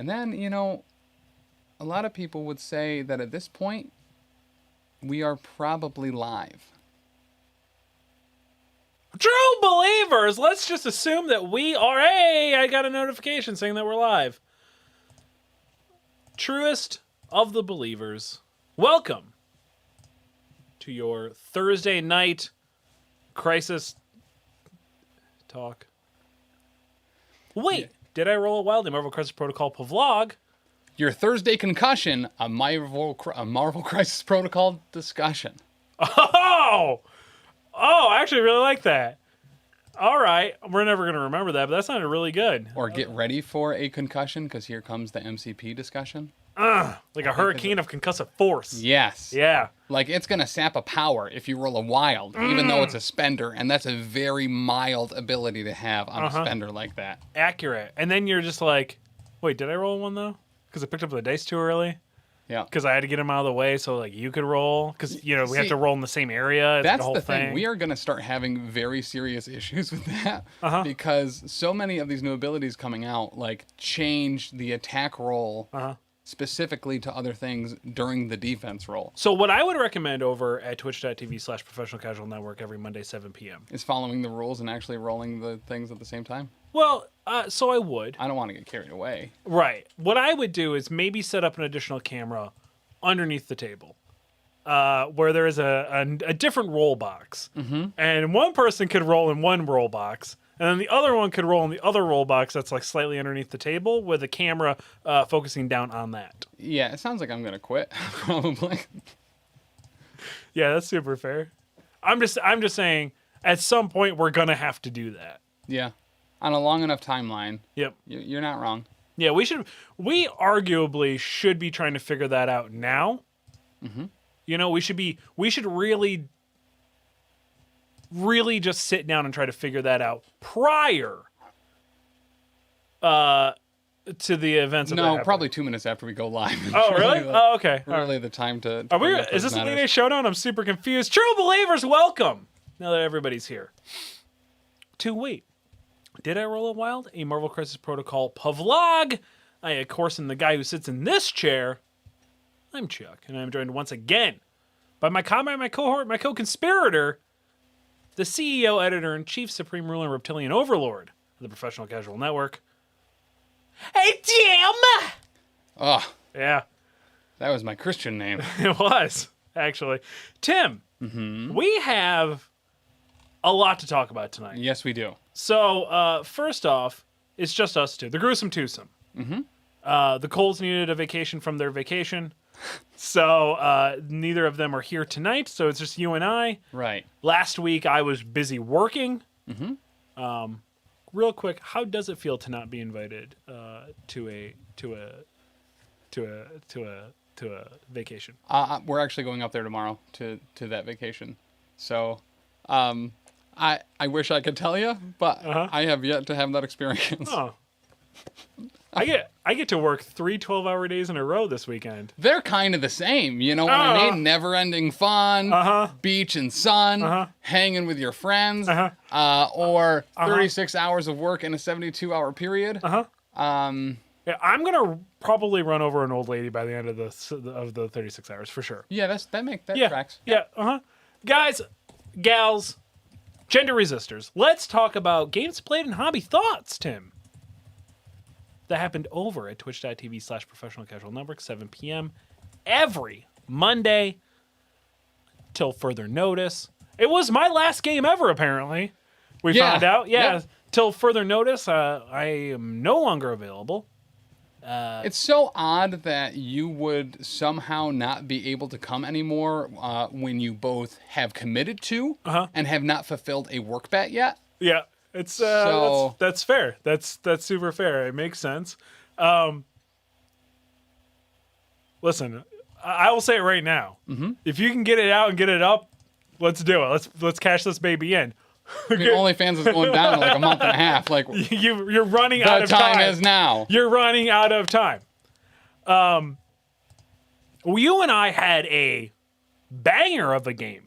And then, a lot of people would say that at this point, we are probably live. True believers, let's just assume that we are. Hey, I got a notification saying that we're live. Truest of the believers, welcome to your Thursday night crisis talk. Wait, did I roll a wild? The Marvel Crisis Protocol vlog. Your Thursday concussion, a Marvel Crisis Protocol discussion. Oh, I actually really like that. All right, we're never going to remember that, but that sounded really good. Or get ready for a concussion, because here comes the MCP discussion. Like a hurricane of concussive force. Yes. Yeah. Like, it's going to sap a power if you roll a wild, even though it's a spender, and that's a very mild ability to have on a spender like that. Accurate. And then you're just like, wait, did I roll one, though? Because I picked up the dice too early? Yeah. Because I had to get them out of the way so like you could roll. Because, we have to roll in the same area. It's That's the whole the thing. thing. We are going to start having very serious issues with that. Because so many of these new abilities coming out, like, change the attack roll specifically to other things during the defense roll. So what I would recommend over at twitch.tv/professional casual network every Monday, 7 p.m. is following the rules and actually rolling the things at the same time. Well, so I would. I don't want to get carried away. Right. What I would do is maybe set up an additional camera underneath the table where there is a different roll box. And one person could roll in one roll box, and then the other one could roll in the other roll box that's like slightly underneath the table with a camera focusing down on that. Yeah, it sounds like I'm going to quit, probably. Yeah, that's super fair. I'm just saying, at some point, we're going to have to do that. Yeah. On a long enough timeline. Yep. You're not wrong. Yeah, we arguably should be trying to figure that out now. We should really just sit down and try to figure that out prior to the events. No, probably 2 minutes after we go live. Oh, really? Oh, okay. Really the time to Are we? Is this a Lean Showdown? I'm super confused. True believers, welcome. Now that everybody's here. Wait. Did I roll a wild? A Marvel Crisis Protocol vlog. I, of course, am the guy who sits in this chair. I'm Chuck, and I'm joined once again by my comrade, my cohort, my co-conspirator, the CEO, editor-in-chief, supreme ruler, and reptilian overlord of the Professional Casual Network. Hey, Tim! Oh. Yeah. That was my Christian name. It was, actually. Tim, we have a lot to talk about tonight. Yes, we do. So, first off, it's just us two. The gruesome twosome. The Coles needed a vacation from their vacation. So, neither of them are here tonight. So, it's just you and I. Right. Last week, I was busy working. Real quick, how does it feel to not be invited to a vacation? We're actually going up there tomorrow to that vacation. So, I wish I could tell you, but I have yet to have that experience. Oh. I get to work 3 12-hour days in a row this weekend. They're kind of the same, you know what I mean? Never-ending fun, beach and sun, hanging with your friends, or 36 hours of work in a 72-hour period. Yeah, I'm gonna probably run over an old lady by the end of the 36 hours for sure. Yeah, that tracks. Yeah, guys, gals, gender resistors. Let's talk about games played and hobby thoughts, Tim. That happened over at twitch.tv/professional casual network, 7 p.m. every Monday till further notice. It was my last game ever, apparently. We found out. Yeah. Till further notice, I am no longer available. It's so odd that you would somehow not be able to come anymore when you both have committed to and have not fulfilled a work bet yet. Yeah. It's that's fair. That's super fair. It makes sense. Listen, I will say it right now. If you can get it out and get it up, let's do it. Let's cash this baby in. The OnlyFans is going down in like a month and a half. Like you're running out of time. The time is now. You're running out of time. You and I had a banger of a game.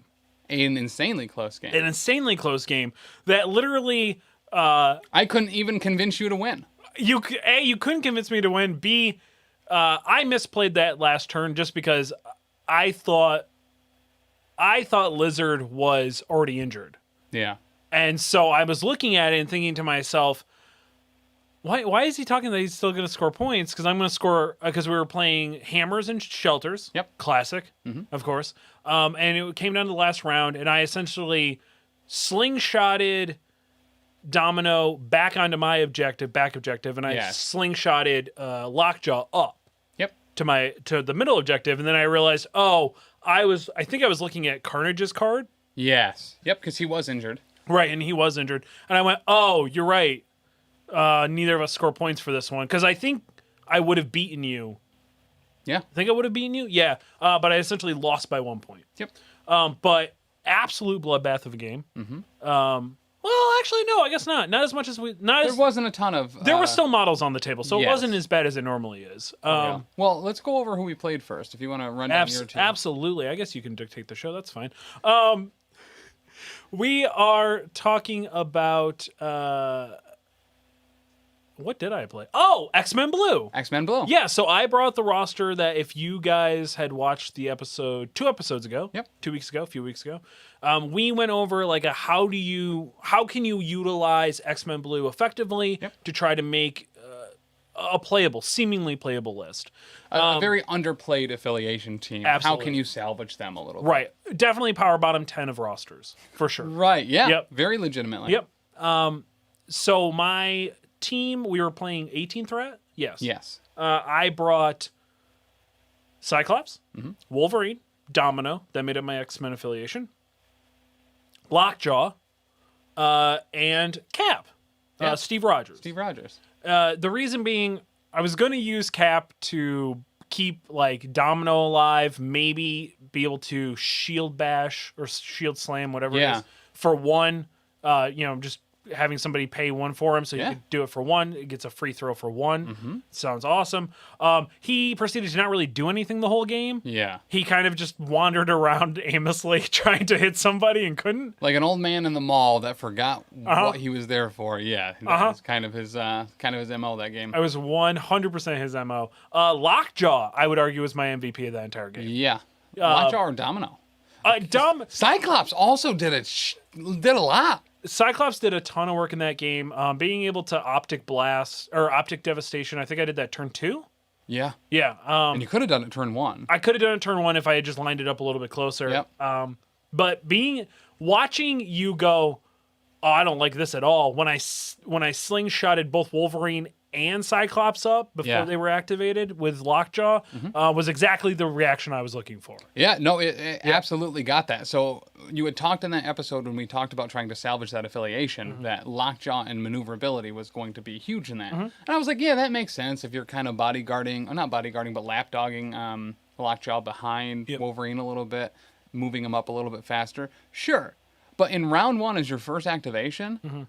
An insanely close game. That literally... I couldn't even convince you to win. you couldn't convince me to win. B, I misplayed that last turn just because I thought Lizard was already injured. Yeah. And so I was looking at it and thinking to myself, why is he talking that he's still going to score points? Because I'm going to score, because we were playing hammers and shelters. Yep. Classic, of course. And it came down to the last round, and I essentially slingshotted Domino back onto my back objective, and I slingshotted Lockjaw up. Yep. To the middle objective, and then I realized, I think I was looking at Carnage's card. Yes. Yep, because he was injured. Right, and he was injured. And I went, oh, you're right. Neither of us score points for this one, because I think I would have beaten you. Yeah. I think I would have beaten you? Yeah. But I essentially lost by 1 point. Yep. But absolute bloodbath of a game. Well, actually, no, I guess not. Not as much as we... There wasn't a ton of... There were still models on the table, so it wasn't as bad as it normally is. Yeah. Well, let's go over who we played first, if you want to run down your team. Absolutely. I guess you can dictate the show. That's fine. We are talking about... what did I play? Oh, X-Men Blue. X-Men Blue. Yeah, so I brought the roster that if you guys had watched the episode 2 episodes ago, 2 weeks ago, a few weeks ago, we went over like how can you utilize X-Men Blue effectively to try to make a seemingly playable list. A very underplayed affiliation team. Absolutely. How can you salvage them a little bit? Right. Definitely power bottom 10 of rosters, for sure. Right, yeah. Yep. Very legitimately. Yep. So my team, we were playing 18 threat. Yes. I brought Cyclops, Wolverine, Domino, that made up my X-Men affiliation, Lockjaw, and Cap, Steve Rogers. The reason being, I was going to use Cap to keep like Domino alive, maybe be able to shield bash or shield slam, whatever it is, for one, just having somebody pay 1 for him, so you could do it for 1. It gets a free throw for 1. Sounds awesome. He proceeded to not really do anything the whole game. Yeah. He kind of just wandered around aimlessly trying to hit somebody and couldn't. Like an old man in the mall that forgot what he was there for. Yeah. That was kind of his MO that game. I was 100% his MO. Lockjaw, I would argue, was my MVP of that entire game. Yeah. Lockjaw or Domino? Cyclops also did a lot. Cyclops did a ton of work in that game. Being able to optic blast or optic devastation, I think I did that turn 2. Yeah. Yeah. And you could have done it turn 1. I could have done it turn 1 if I had just lined it up a little bit closer. Yep. But watching you go, oh, I don't like this at all. When I slingshotted both Wolverine and Cyclops up before they were activated with Lockjaw, was exactly the reaction I was looking for. Yeah, no, it absolutely got that. So you had talked in that episode when we talked about trying to salvage that affiliation, that Lockjaw and maneuverability was going to be huge in that. And I was like, yeah, that makes sense if you're kind of bodyguarding, or not bodyguarding, but lapdogging Lockjaw behind Wolverine a little bit, moving him up a little bit faster. Sure. But in round 1 as your first activation,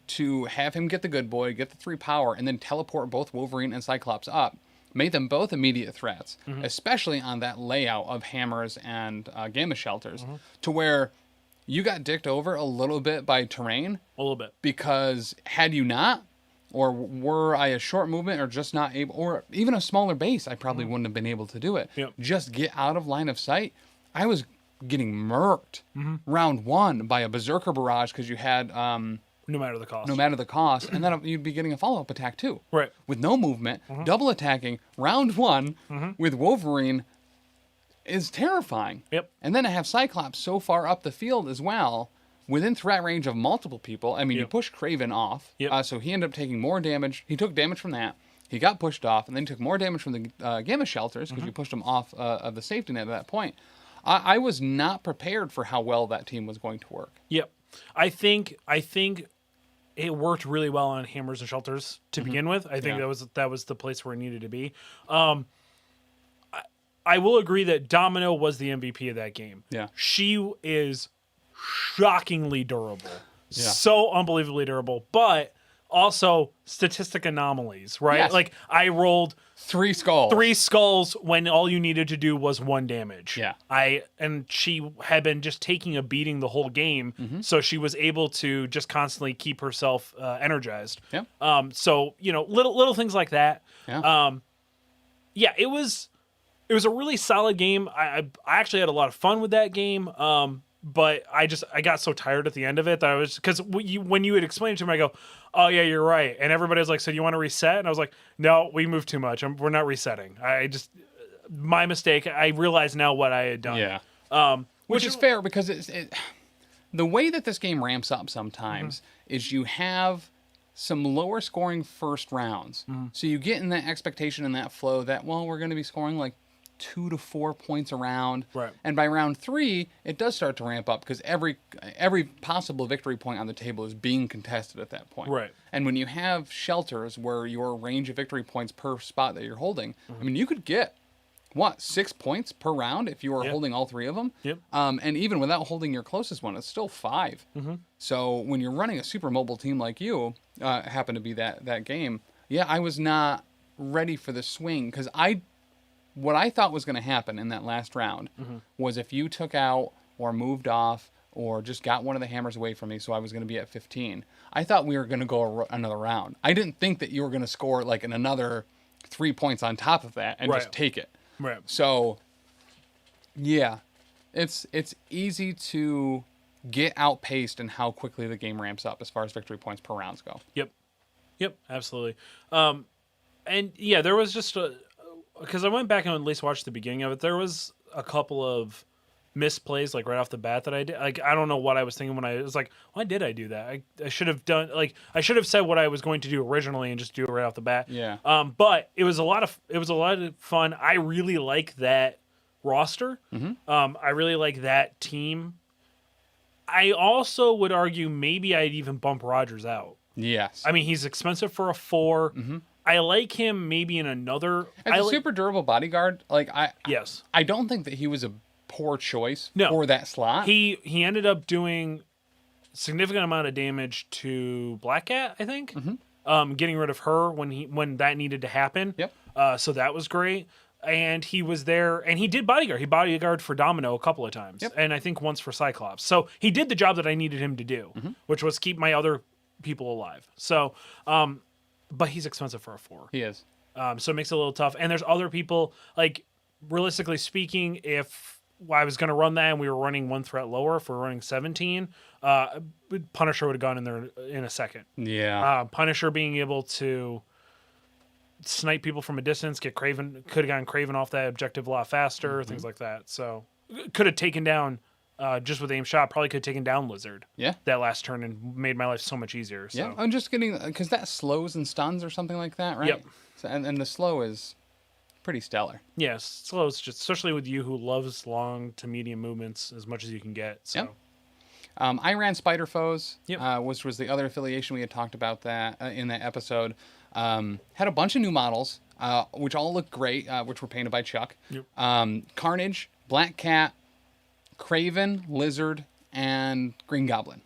to have him get the good boy, get the 3 power, and then teleport both Wolverine and Cyclops up, made them both immediate threats, especially on that layout of hammers and gamma shelters, to where you got dicked over a little bit by terrain. A little bit. Because had you not, or were I a short movement or just not able, or even a smaller base, I probably wouldn't have been able to do it. Just get out of line of sight. I was getting murked round 1 by a Berserker Barrage because you had... no matter the cost. No matter the cost. And then you'd be getting a follow-up attack, too. Right. With no movement, double attacking, round 1 with Wolverine is terrifying. Yep. And then to have Cyclops so far up the field as well, within threat range of multiple people. I mean, you push Kraven off, so he ended up taking more damage. He took damage from that. He got pushed off, and then he took more damage from the gamma shelters because you pushed him off of the safety net at that point. I was not prepared for how well that team was going to work. Yep. I think it worked really well on hammers and shelters to begin with. I think that was the place where it needed to be. I will agree that Domino was the MVP of that game. Yeah. She is shockingly durable. Yeah. So unbelievably durable. But also statistic anomalies, right? Yes. Like I rolled 3 skulls. 3 skulls when all you needed to do was 1 damage. Yeah. And she had been just taking a beating the whole game, so she was able to just constantly keep herself energized. Yep. So little things like that. Yeah. Yeah, it was a really solid game. I actually had a lot of fun with that game. But I got so tired at the end of it that I was, because when you had explained it to me, I go, oh yeah, you're right. And everybody was like, so you want to reset? And I was like, no, we moved too much. We're not resetting. My mistake. I realize now what I had done. Yeah. Which is fair, because the way that this game ramps up sometimes is you have some lower scoring first rounds. So you get in that expectation and that flow that, well, we're going to be scoring like 2 to 4 points a round. Right. And by round 3, it does start to ramp up, because every possible victory point on the table is being contested at that point. Right. And when you have shelters where your range of victory points per spot that you're holding, I mean, you could get 6 points per round if you were holding all 3 of them. Yep. And even without holding your closest one, it's still 5. So when you're running a super mobile team like you happen to be that game, I was not ready for the swing, because what I thought was going to happen in that last round was, if you took out or moved off or just got one of the hammers away from me, so I was going to be at 15, I thought we were going to go another round. I didn't think that you were going to score like another 3 points on top of that and just take it. Right. So, yeah, it's easy to get outpaced in how quickly the game ramps up as far as victory points per rounds go. Yep, absolutely. And yeah, there was just because I went back and at least watched the beginning of it, there was a couple of misplays like right off the bat that I did. Like, I don't know what I was thinking when I was like, why did I do that? I should have done, like, I should have said what I was going to do originally and just do it right off the bat. Yeah. But it was a lot of fun. I really like that roster. I really like that team. I also would argue maybe I'd even bump Rogers out. Yes. I mean, he's expensive for a 4. I like him maybe in another. As a super durable bodyguard, yes. I don't think that he was a poor choice No. for that slot. He ended up doing significant amount of damage to Black Cat, I think. Getting rid of her when that needed to happen. Yep. So that was great. And he was there, and he did bodyguard. He bodyguarded for Domino a couple of times, and I think once for Cyclops. So he did the job that I needed him to do, which was keep my other people alive. So, but he's expensive for a 4. He is. So it makes it a little tough. And there's other people, like, realistically speaking, if I was going to run that and we were running 1 threat lower, if we're running 17, Punisher would have gone in there in a second. Yeah. Punisher being able to snipe people from a distance, could have gotten Craven off that objective a lot faster, things like that. So could have taken down, just with aim shot, probably could have taken down Lizard. Yeah. That last turn and made my life so much easier. So. Yeah, I'm just getting, because that slows and stuns or something like that, right? Yep. So, and the slow is pretty stellar. Yes, slow is just, especially with you who loves long to medium movements as much as you can get. So. Yep. I ran Spider Foes, Yep. which was the other affiliation. We had talked about that in that episode. Had a bunch of new models, which all look great, which were painted by Chuck. Yep. Carnage, Black Cat, Craven, Lizard, and Green Goblin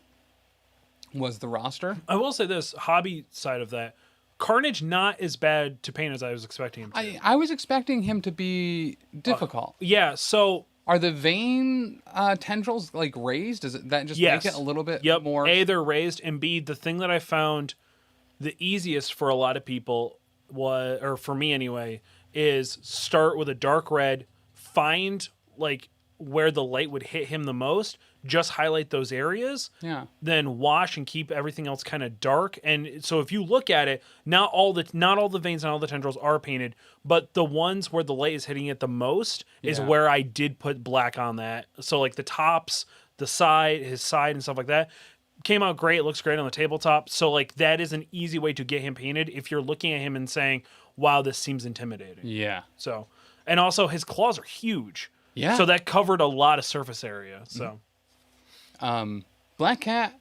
was the roster. I will say this, hobby side of that, Carnage not as bad to paint as I was expecting him to. I was expecting him to be difficult. Yeah, so... Are the vein tendrils like raised? Does that just yes. make it a little bit more? A, they're raised, and B, the thing that I found the easiest for a lot of people was, or for me anyway, is start with a dark red, find like where the light would hit him the most, just highlight those areas, then wash and keep everything else kind of dark. And so if you look at it, not all the veins and all the tendrils are painted, but the ones where the light is hitting it the most is where I did put black on that. So like the tops, the side, his side and stuff like that came out great. It looks great on the tabletop. So like that is an easy way to get him painted if you're looking at him and saying, wow, this seems intimidating. Yeah. So, and also his claws are huge. Yeah. So that covered a lot of surface area. So, Black Cat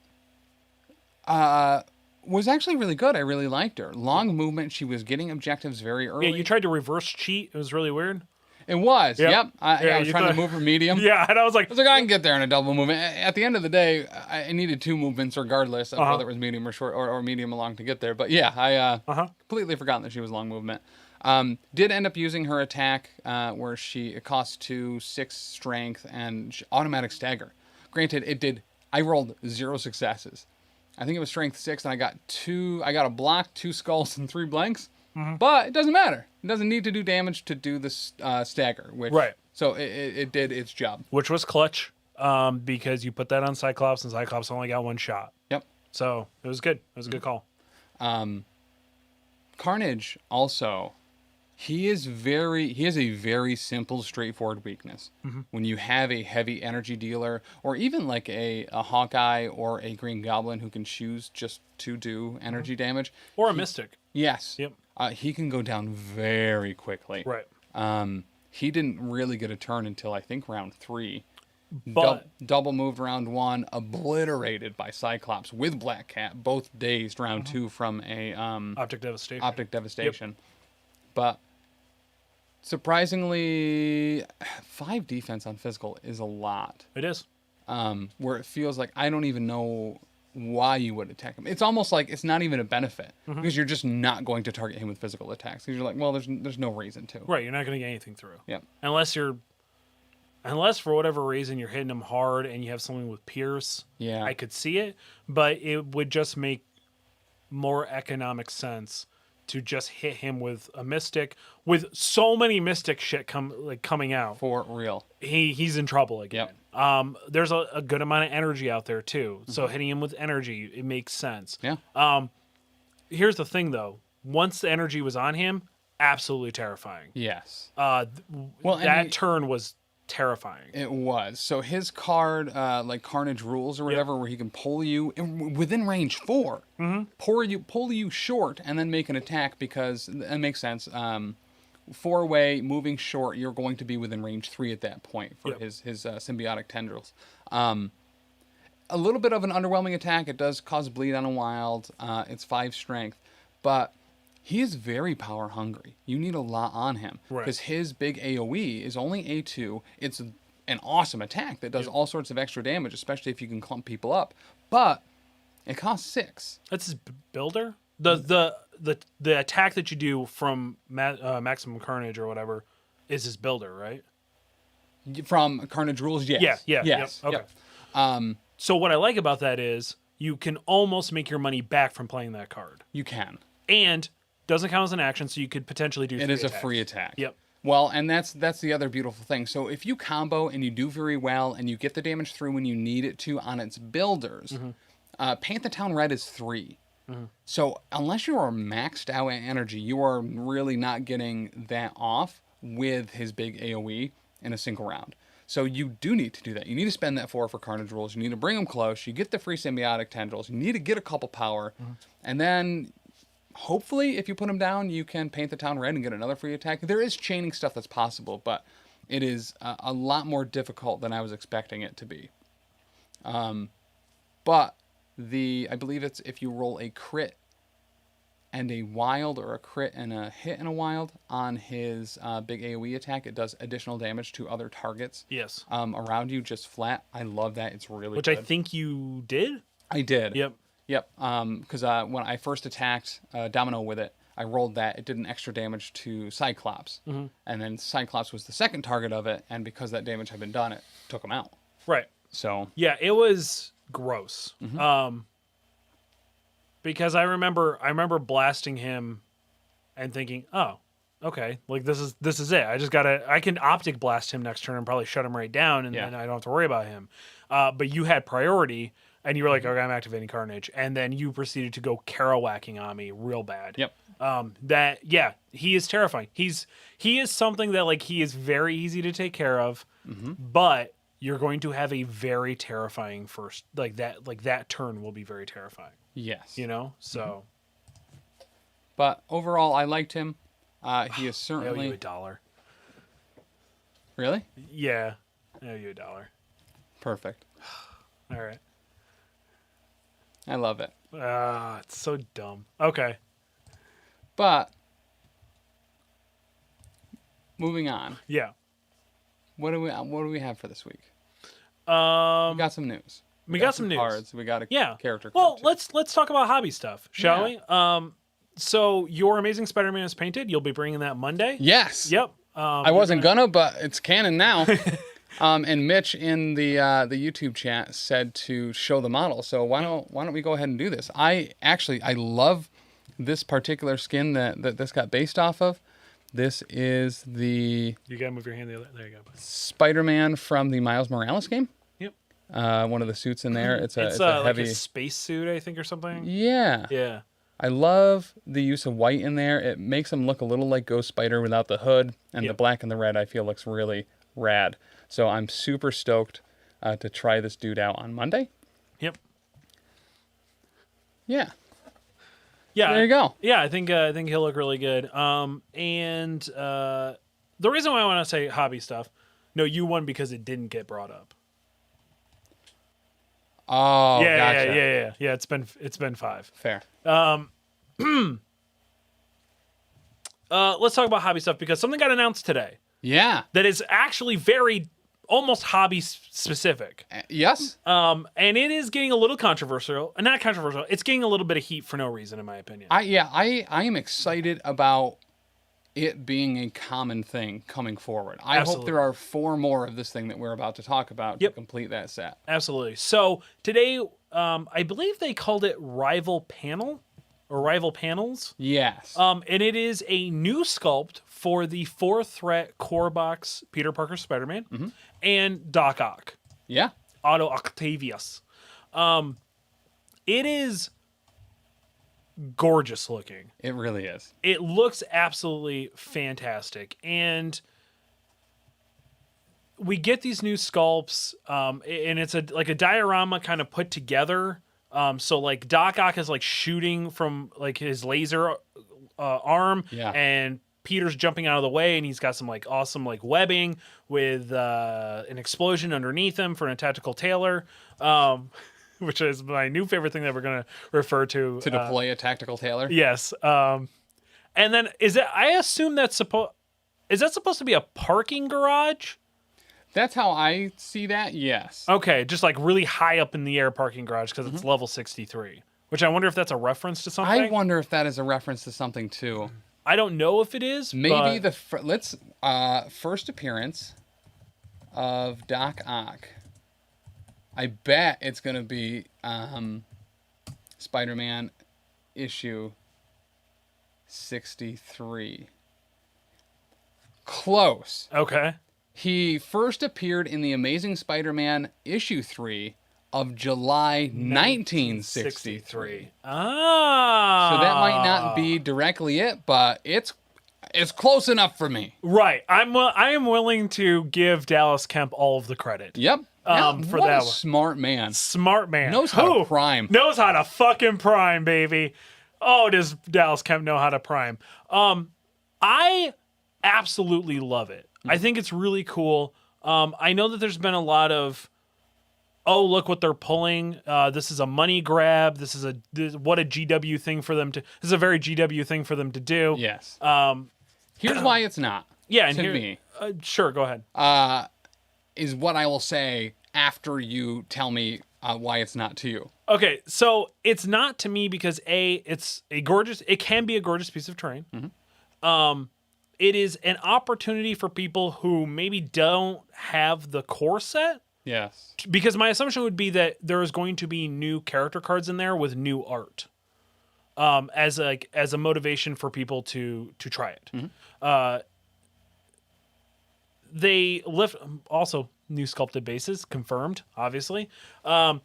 was actually really good. I really liked her. Long movement. She was getting objectives very early. yeah, you tried to reverse cheat. It was really weird. It was. Yep. I was you trying to thought- move her medium. Yeah, and I was like, I can get there in a double movement. At the end of the day, I needed 2 movements regardless of whether it was medium or short or medium or long to get there. But yeah, I completely forgotten that she was long movement. Did end up using her attack where it costs 2, 6 strength, and automatic stagger. Granted, I rolled 0 successes. I think it was strength 6, and I got a block, 2 skulls, and 3 blanks. But it doesn't matter. It doesn't need to do damage to do the stagger. Right. So it did its job. which was clutch, because you put that on Cyclops, and Cyclops only got 1 shot. Yep. So it was good. It was a good call. Carnage also, he has a very simple, straightforward weakness. When you have a heavy energy dealer, or even like a Hawkeye or a Green Goblin who can choose just to do energy damage. Or a Mystic. Yes. Yep. He can go down very quickly. Right. He didn't really get a turn until I think round 3. But Double moved round 1, obliterated by Cyclops with Black Cat, both dazed round 2 from a Optic Devastation. Optic Devastation. But surprisingly, 5 defense on physical is a lot. It is. Where it feels like I don't even know why you would attack him. It's almost like it's not even a benefit because you're just not going to target him with physical attacks. Because you're like, well, there's no reason to. Right, you're not going to get anything through. Yep. Unless for whatever reason you're hitting him hard and you have something with Pierce. Yeah. I could see it, but it would just make more economic sense to just hit him with a Mystic. With so many Mystic shit coming out, For real. he's in trouble again. Yep. There's a good amount of energy out there too, so hitting him with energy, it makes sense. Yeah. Here's the thing though: once the energy was on him, absolutely terrifying. Yes. That turn was terrifying. It was. So his card, like Carnage Rules or whatever, where he can pull you within range 4, pull you short, and then make an attack because it makes sense. 4-way moving short, you're going to be within range 3 at that point for his symbiotic tendrils. A little bit of an underwhelming attack. It does cause bleed on a wild. It's 5 strength, but he is very power hungry. You need a lot on him because his big AoE is only A2. It's an awesome attack that does all sorts of extra damage, especially if you can clump people up. But it costs 6. That's his builder. The attack that you do from Maximum Carnage or whatever is his builder, right? From Carnage Rules, yes. Yeah. Yes. Yep. Okay. So what I like about that is you can almost make your money back from playing that card. You can. And doesn't count as an action, so you could potentially do 3 It is attacks. a free attack. Yep. Well, and that's the other beautiful thing. So if you combo and you do very well and you get the damage through when you need it to on its builders, Paint the Town Red is 3. So unless you are maxed out at energy, you are really not getting that off with his big AoE in a single round. So you do need to do that. You need to spend that 4 for Carnage Rules. You need to bring him close. You get the free symbiotic tendrils. You need to get a couple power. And then hopefully if you put him down, you can Paint the Town Red and get another free attack. There is chaining stuff that's possible, but it is a lot more difficult than I was expecting it to be. But I believe it's if you roll a crit and a wild, or a crit and a hit and a wild on his big AoE attack, it does additional damage to other targets. Yes. Around you, just flat. I love that. It's really Which good. I think you did? I did. Yep. Yep. Because when I first attacked Domino with it, I rolled that. It did an extra damage to Cyclops. And then Cyclops was the second target of it, and because that damage had been done, it took him out. Right. So. Yeah, it was gross. Because I remember blasting him and thinking, oh, okay, like this is it. I can optic blast him next turn and probably shut him right down, and then I don't have to worry about him. But you had priority, and you were like, okay, I'm activating Carnage, and then you proceeded to go Kerouacking on me real bad. Yep. He is terrifying. He is something that like he is very easy to take care of, but you're going to have a very terrifying first that turn will be very terrifying. Yes. You know? So But overall I liked him. He is certainly I owe you $1. Really? Yeah. I owe you $1. Perfect. All right. I love it. It's so dumb. Okay. But moving on. Yeah. What do we have for this week? We got some news. We got some news. Cards. We got a character card. Well, too. let's talk about hobby stuff, shall we? So your Amazing Spider-Man is painted. You'll be bringing that Monday. Yes. Yep. I wasn't gonna, but it's canon now. And Mitch in the YouTube chat said to show the model. So why don't we go ahead and do this? I love this particular skin that this got based off of. This is the... You gotta move your hand the other... There you go. Spider-Man from the Miles Morales game. Yep. One of the suits in there. It's a heavy... like a space suit, I think, or something. Yeah. Yeah. I love the use of white in there. It makes him look a little like Ghost Spider without the hood. And the black and the red, I feel, looks really rad. So I'm super stoked to try this dude out on Monday. Yep. Yeah. Yeah, there you go. Yeah, I think he'll look really good. And the reason why I want to say hobby stuff, no, you won because it didn't get brought up. Oh, yeah, gotcha. yeah. It's been 5. Fair. Let's talk about hobby stuff because something got announced today. Yeah. That is actually very almost hobby specific. Yes. And it is getting a little controversial. Not controversial. It's getting a little bit of heat for no reason, in my opinion. I am excited about it being a common thing coming forward. I hope there are 4 more of this thing that we're about to talk about to complete that set. Absolutely. So today, I believe they called it Rival Panel or Rival Panels. Yes. And it is a new sculpt for the 4-threat core box Peter Parker Spider-Man and Doc Ock. Yeah. Otto Octavius. It is gorgeous looking. It really is. It looks absolutely fantastic. And we get these new sculpts, and it's like a diorama kind of put together. So like Doc Ock is like shooting from like his laser arm, and Peter's jumping out of the way, and he's got some like awesome like webbing with an explosion underneath him for a tactical tailor, which is my new favorite thing that we're gonna refer to deploy a tactical tailor. Yes, and then I assume that's supposed to be a parking garage? That's how I see that. Yes. Okay, just like really high up in the air parking garage because it's level 63. Which I wonder if that's a reference to something. I wonder if that is a reference to something too. I don't know if it is. Maybe first appearance of Doc Ock. I bet it's gonna be Spider-Man issue 63. Close. Okay. He first appeared in the Amazing Spider-Man issue 3 of July 1963. Ah. So that might not be directly it, but it's close enough for me. Right. I am willing to give Dallas Kemp all of the credit. Yep. For that one. Smart man. Smart man. Knows how to prime. Knows how to fucking prime, baby. Oh, does Dallas Kemp know how to prime? I absolutely love it. I think it's really cool. I know that there's been a lot of, oh, look what they're pulling. This is a money grab. What a GW thing for them to. This is a very GW thing for them to do. Yes. Here's why it's not. Yeah, and to me. Sure, go ahead. Is what I will say after you tell me why it's not to you. Okay, so it's not to me because it can be a gorgeous piece of terrain. It is an opportunity for people who maybe don't have the core set. Yes. Because my assumption would be that there is going to be new character cards in there with new art, as a motivation for people to try it. They lift also new sculpted bases confirmed, obviously, but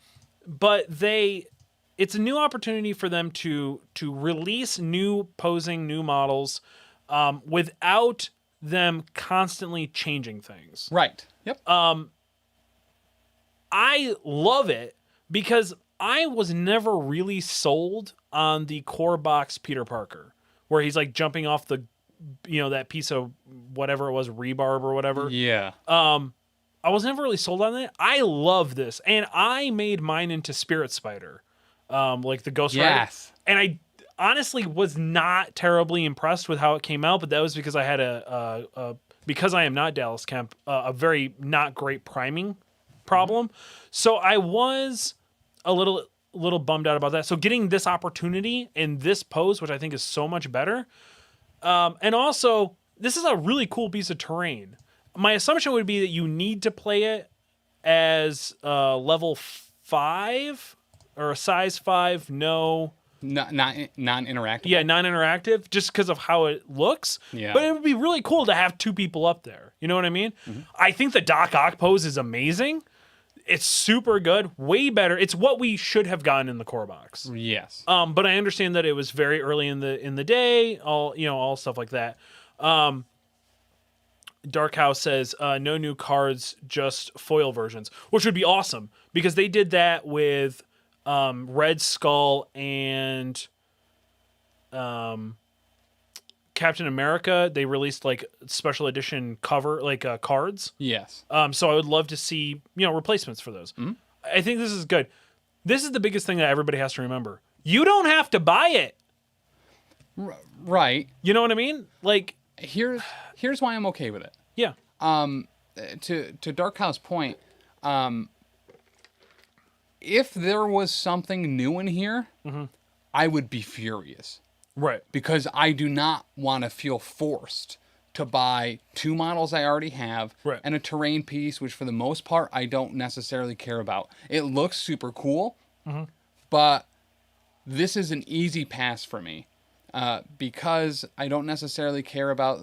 it's a new opportunity for them to release new posing, new models. Without them constantly changing things. Right. Yep. I love it because I was never really sold on the core box Peter Parker, where he's like jumping off the, that piece of whatever it was, rebarb or whatever. Yeah. I was never really sold on it. I love this, and I made mine into Spirit Spider, like the Ghost Rider. Yes. And I honestly was not terribly impressed with how it came out, but that was because I had a because I am not Dallas Kemp, a very not great priming problem. So I was a little bummed out about that. So getting this opportunity in this pose, which I think is so much better, and also this is a really cool piece of terrain. My assumption would be that you need to play it as level 5 or a size 5. No. Not non-interactive. Yeah, non-interactive, just because of how it looks. Yeah. But it would be really cool to have 2 people up there. You know what I mean? I think the Doc Ock pose is amazing. It's super good, way better. It's what we should have gotten in the core box. Yes. But I understand that it was very early in the day, all stuff like that. Dark House says no new cards, just foil versions, which would be awesome because they did that with Red Skull and Captain America. They released like special edition cover cards. Yes. So I would love to see replacements for those. I think this is good. This is the biggest thing that everybody has to remember. You don't have to buy it. Right. You know what I mean? Like here's why I'm okay with it. Yeah. To Dark House point, if there was something new in here, I would be furious. Right. Because I do not want to feel forced to buy 2 models I already have and a terrain piece, which for the most part I don't necessarily care about. It looks super cool, but this is an easy pass for me because I don't necessarily care about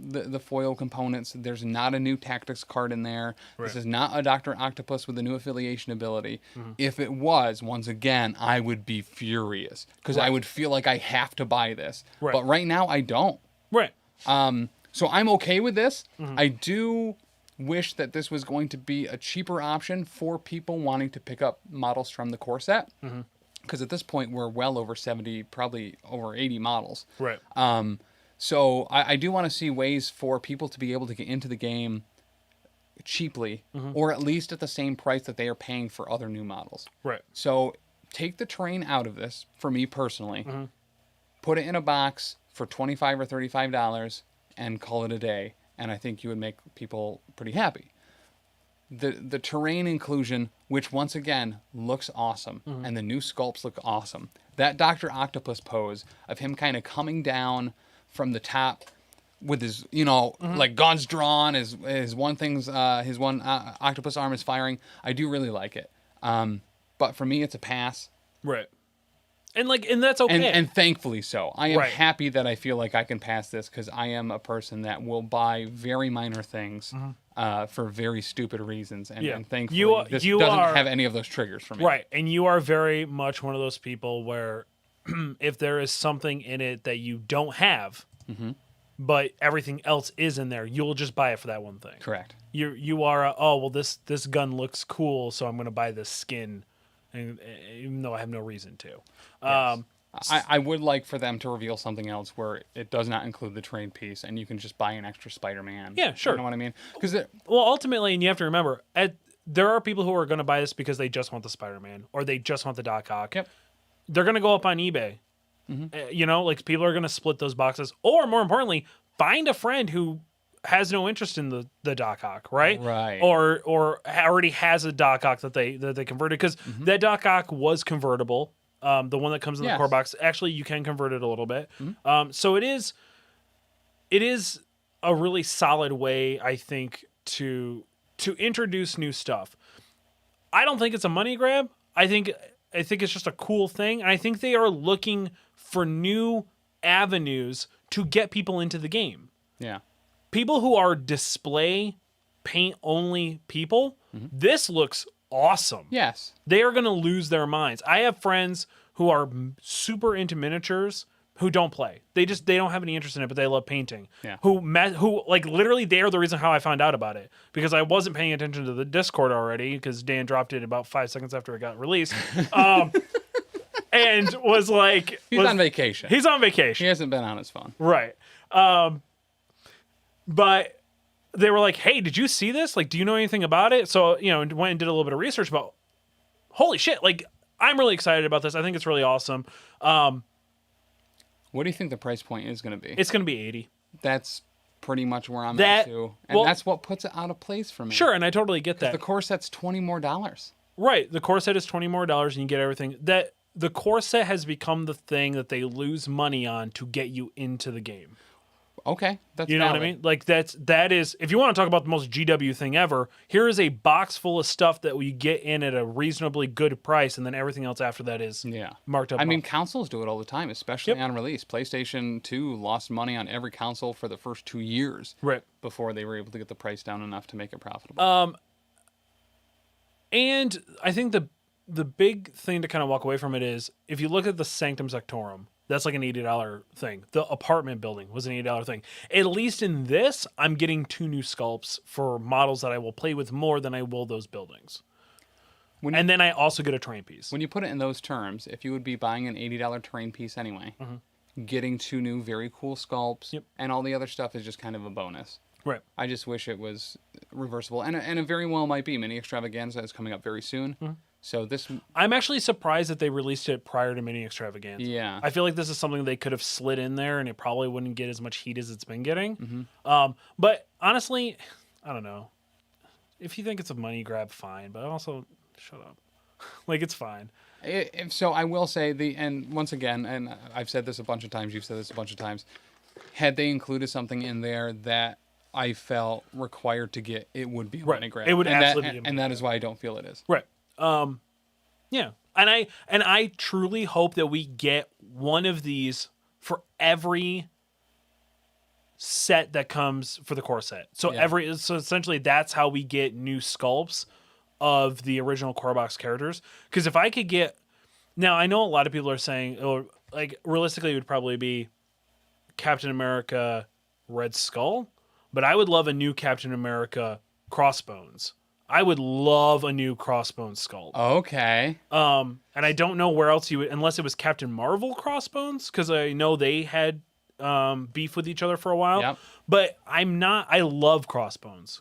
the foil components. There's not a new tactics card in there. This is not a Dr. Octopus with a new affiliation ability. If it was, once again, I would be furious because I would feel like I have to buy this. But right now I don't. Right. So I'm okay with this. I do wish that this was going to be a cheaper option for people wanting to pick up models from the core set. Because at this point we're well over 70, probably over 80 models. Right. So I do want to see ways for people to be able to get into the game cheaply, or at least at the same price that they are paying for other new models. Right. So take the terrain out of this, for me personally, put it in a box for $25 or $35, and call it a day. And I think you would make people pretty happy. The terrain inclusion, which once again looks awesome, and the new sculpts look awesome. That Dr. Octopus pose of him kind of coming down from the top with his, like guns drawn, his one octopus arm is firing. I do really like it. But for me, it's a pass. Right. And that's okay. And thankfully so. I am happy that I feel like I can pass this because I am a person that will buy very minor things for very stupid reasons. And thankfully this doesn't have any of those triggers for me. Right. And you are very much one of those people where if there is something in it that you don't have, but everything else is in there, you'll just buy it for that one thing. Correct. You are this gun looks cool, so I'm going to buy this skin, and even though I have no reason to. Yes. I would like for them to reveal something else where it does not include the terrain piece, and you can just buy an extra Spider-Man. Yeah, sure. You know what I mean? Ultimately, and you have to remember, there are people who are going to buy this because they just want the Spider-Man or they just want the Doc Ock. Yep. They're going to go up on eBay. People are going to split those boxes, or more importantly, find a friend who has no interest in the Doc Ock, right? Right. Or already has a Doc Ock that they converted, because that Doc Ock was convertible. The one that comes in the core box, actually, you can convert it a little bit. So it is a really solid way, I think, to introduce new stuff. I don't think it's a money grab. I think it's just a cool thing, and I think they are looking for new avenues to get people into the game. Yeah. People who are display paint only people, this looks awesome. Yes. They are going to lose their minds. I have friends who are super into miniatures who don't play. They don't have any interest in it, but they love painting. Yeah. Who like literally they are the reason how I found out about it, because I wasn't paying attention to the Discord already because Dan dropped it about 5 seconds after it got released. And was like... He's on vacation. He's on vacation. He hasn't been on his phone. Right. But they were like, hey, did you see this? Like, do you know anything about it? So, went and did a little bit of research about, holy shit, like, I'm really excited about this. I think it's really awesome. What do you think the price point is going to be? It's going to be $80. That's pretty much where I'm at too. And that's what puts it out of place for me. Sure, and I totally get that. The core set's $20 more. Right, the core set is $20 more and you get everything. That the core set has become the thing that they lose money on to get you into the game. Okay, that's you know valid. what I mean? Like that is if you want to talk about the most GW thing ever, here is a box full of stuff that we get in at a reasonably good price, and then everything else after that is marked up. I mean, consoles do it all the time, especially on release. PlayStation 2 lost money on every console for the first 2 years, before they were able to get the price down enough to make it profitable. And I think the big thing to kind of walk away from it is if you look at the Sanctum Sanctorum. That's like an $80 thing. The apartment building was an $80 thing. At least in this, I'm getting 2 new sculpts for models that I will play with more than I will those buildings. And then I also get a terrain piece. When you put it in those terms, if you would be buying an $80 terrain piece anyway, getting 2 new very cool sculpts, and all the other stuff is just kind of a bonus. Right. I just wish it was reversible. And it very well might be. Mini Extravaganza is coming up very soon. So I'm actually surprised that they released it prior to Mini Extravaganza. Yeah. I feel like this is something they could have slid in there and it probably wouldn't get as much heat as it's been getting. But honestly, I don't know. If you think it's a money grab, fine. But also, shut up. Like, it's fine. So I will say, and once again, and I've said this a bunch of times, you've said this a bunch of times, had they included something in there that I felt required to get, it would be a money grab. It would absolutely be a money grab. And that is why I don't feel it is. Right. Yeah. And I truly hope that we get one of these for every set that comes for the core set. So so essentially that's how we get new sculpts of the original core box characters. Because if I could get, now I know a lot of people are saying, or like realistically it would probably be Captain America Red Skull, but I would love a new Captain America Crossbones. I would love a new Crossbones sculpt. Okay. And I don't know where else you would, unless it was Captain Marvel Crossbones, because I know they had beef with each other for a while. Yep. But I love Crossbones.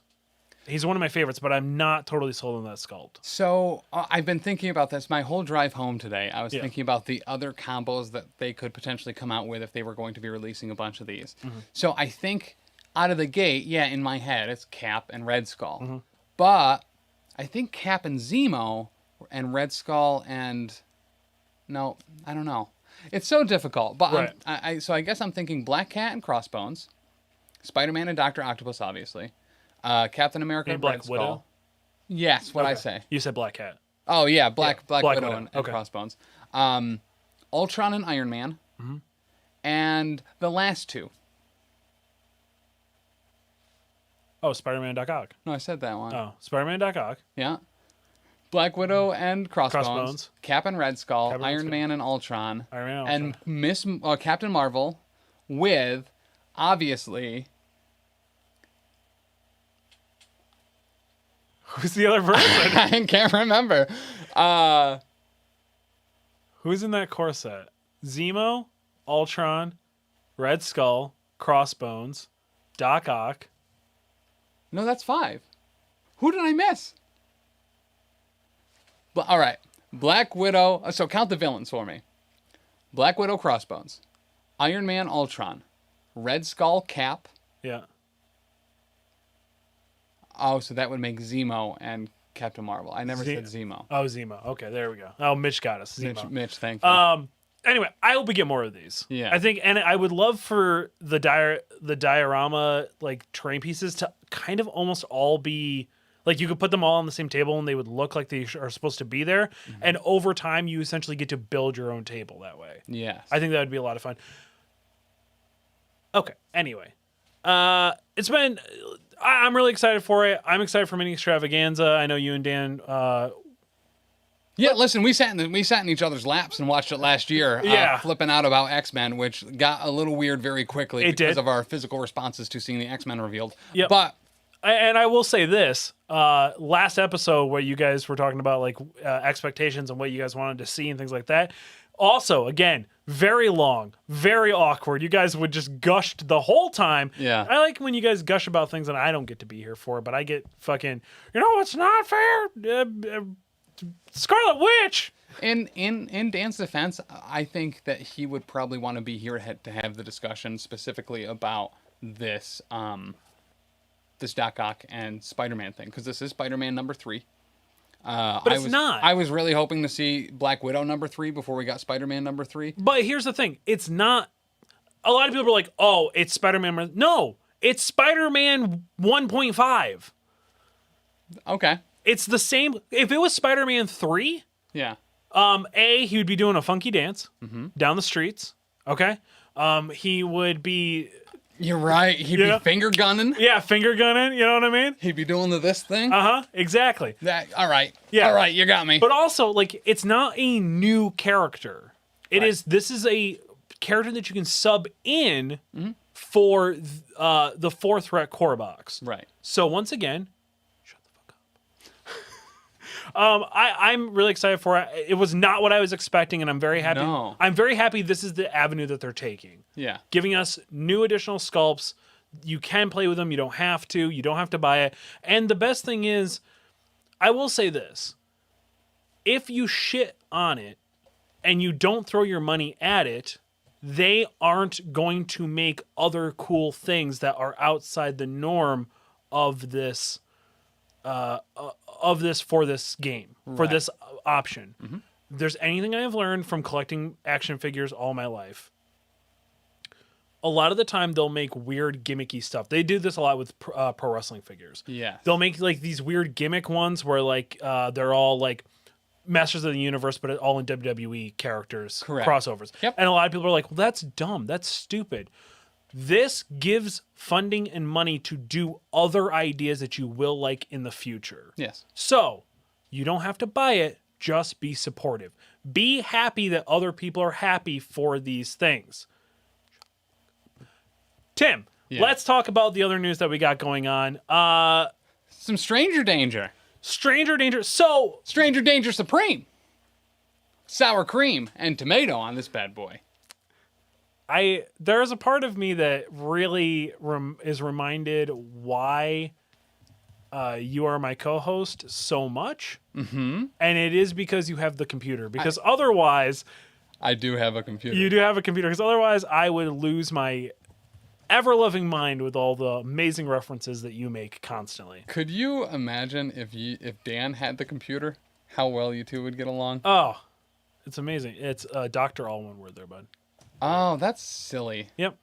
He's one of my favorites, but I'm not totally sold on that sculpt. So I've been thinking about this my whole drive home today. I was thinking about the other combos that they could potentially come out with if they were going to be releasing a bunch of these. So I think out of the gate, in my head, it's Cap and Red Skull. But I think Cap and Zemo and Red Skull and... No, I don't know. It's so difficult. But so I guess I'm thinking Black Cat and Crossbones. Spider-Man and Dr. Octopus, obviously. Captain America and Red Skull. Widow? Yes, what I say. You said Black Cat. Oh, yeah, Black Widow and Crossbones. Ultron and Iron Man. And the last 2. Oh, Spider-Man and Doc Ock. No, I said that one. Oh, Spider-Man and Doc Ock. Yeah. Black Widow and Crossbones. Cap and Red Skull. Iron Man and Ultron. And Captain Marvel with, obviously... Who's the other person? I can't remember. Who's in that core set? Zemo, Ultron, Red Skull, Crossbones, Doc Ock. No, that's 5. Who did I miss? All right. Black Widow. So count the villains for me. Black Widow, Crossbones. Iron Man, Ultron. Red Skull, Cap. Yeah. Oh, so that would make Zemo and Captain Marvel. I never said Zemo. Oh, Zemo. Okay, there we go. Oh, Mitch got us. Zemo. Mitch, thank you. Anyway, I hope we get more of these. Yeah. I think, and I would love for the diorama like terrain pieces to kind of almost all be like you could put them all on the same table and they would look like they are supposed to be there. And over time, you essentially get to build your own table that way. Yes. I think that would be a lot of fun. Okay. Anyway, it's been. I'm really excited for it. I'm excited for Mini Extravaganza. I know you and Dan. Yeah, listen, we sat in each other's laps and watched it last year. Flipping out about X-Men, which got a little weird very quickly because of our physical responses to seeing the X-Men revealed. Yep. But and I will say this: last episode where you guys were talking about like expectations and what you guys wanted to see and things like that. Also, again, very long, very awkward. You guys would just gushed the whole time. Yeah. I like when you guys gush about things that I don't get to be here for, but I get fucking, it's not fair. Scarlet Witch. In Dan's defense, I think that he would probably want to be here to have the discussion specifically about this this Doc Ock and Spider-Man thing, because this is Spider-Man number 3. But it's not. I was really hoping to see Black Widow number 3 before we got Spider-Man number 3. But here's the thing. It's not. A lot of people are like, oh, it's Spider-Man. No, it's Spider-Man 1.5. Okay. It's the same. If it was Spider-Man 3, Yeah. he would be doing a funky dance down the streets. Okay. He would be. You're right. He'd be finger gunning. Yeah, finger gunning. You know what I mean? He'd be doing this thing. Exactly. All right. Yeah. All right. You got me. But also, like, it's not a new character. This is a character that you can sub in for the 4-threat core box. Right. So once again, shut the fuck up. I'm really excited for it. It was not what I was expecting, and I'm very happy. No. I'm very happy this is the avenue that they're taking. Yeah. Giving us new additional sculpts. You can play with them. You don't have to. You don't have to buy it. And the best thing is, I will say this. If you shit on it and you don't throw your money at it, they aren't going to make other cool things that are outside the norm of this for this game, for this option. If there's anything I've learned from collecting action figures all my life, a lot of the time they'll make weird gimmicky stuff. They do this a lot with pro wrestling figures. Yeah. They'll make like these weird gimmick ones where like they're all like Masters of the Universe, but all in WWE characters, crossovers. Yep. And a lot of people are like, well, that's dumb. That's stupid. This gives funding and money to do other ideas that you will like in the future. Yes. So you don't have to buy it. Just be supportive. Be happy that other people are happy for these things. Tim, let's talk about the other news that we got going on. Some Stranger Danger. Stranger Danger. So Stranger Danger Supreme. Sour cream and tomato on this bad boy. There's a part of me that really is reminded why you are my co-host so much. Mm-hmm. And it is because you have the computer. Because otherwise... I do have a computer. You do have a computer. Because otherwise I would lose my ever-loving mind with all the amazing references that you make constantly. Could you imagine if Dan had the computer, how well you two would get along? Oh, it's amazing. It's Dr. All one word there, bud. Oh, that's silly. Yep.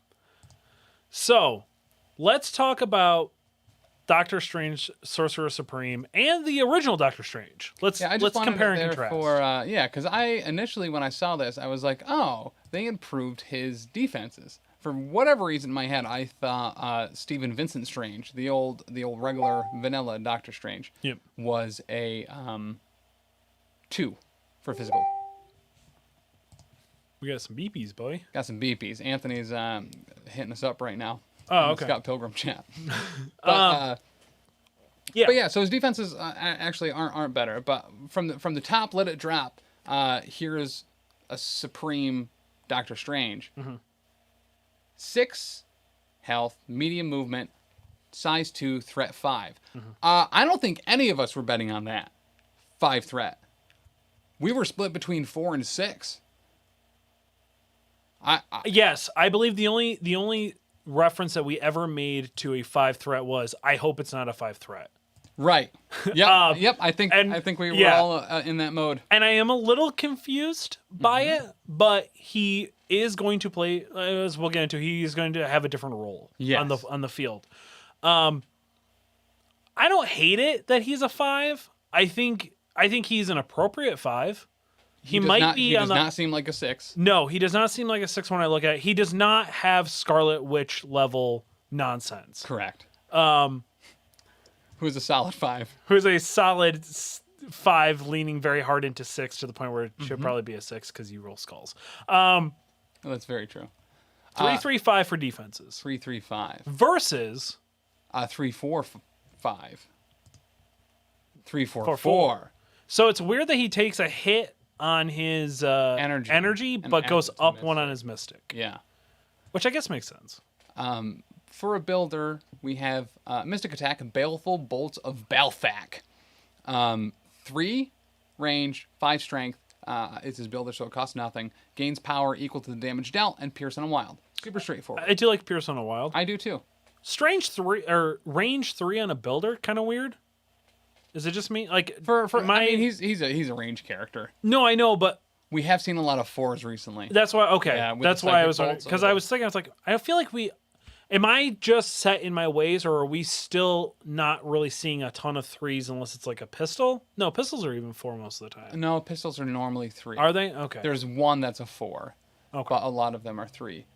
So, let's talk about Doctor Strange, Sorcerer Supreme, and the original Doctor Strange. Let's compare and contrast. Because I initially, when I saw this, I was like, oh, they improved his defenses. For whatever reason in my head, I thought Stephen Vincent Strange, the old regular vanilla Doctor Strange, was a 2 for physical. We got some beepies, boy. Got some beepies. Anthony's hitting us up right now. Oh, okay. Scott Pilgrim chat. Yeah. But yeah, so his defenses actually aren't better. But from the top, let it drop. Here's a Supreme Doctor Strange. 6 health, medium movement, size 2, threat 5. I don't think any of us were betting on that. 5 threat. We were split between 4 and 6. Yes, I believe the only reference that we ever made to a 5 threat was, I hope it's not a 5 threat. Right. Yep. Yep. I think we were all in that mode. And I am a little confused by it, but he is going to play, as we'll get into, he is going to have a different role on the field. I don't hate it that he's a 5. I think he's an appropriate 5. He does not seem like a 6. No, he does not seem like a 6 when I look at it. He does not have Scarlet Witch level nonsense. Correct. Who's a solid 5. Who's a solid 5, leaning very hard into 6 to the point where it should probably be a 6 because you roll skulls. That's very true. 3-3-5 for defenses. 3-3-5 versus 3-4-5. 3-4-4. So it's weird that he takes a hit on his energy but goes up 1 on his mystic. Yeah. Which I guess makes sense. For a builder, we have Mystic Attack, Baleful Bolts of Balfac. 3 range, 5 strength is his builder, so it costs nothing. Gains power equal to the damage dealt, and Pierce on a Wild. Super straightforward. I do like Persona Wild. I do too. Strange 3 or range 3 on a builder, kind of weird. Is it just me? Like I mean, he's a range character. No, I know, but we have seen a lot of 4s recently. That's why. Okay, yeah, that's why I was because I was thinking, I was like, I feel like am I just set in my ways, or are we still not really seeing a ton of 3s unless it's like a pistol? No, pistols are even 4 most of the time. No, pistols are normally 3. Are they? Okay. There's one that's a 4. Okay. But a lot of them are 3.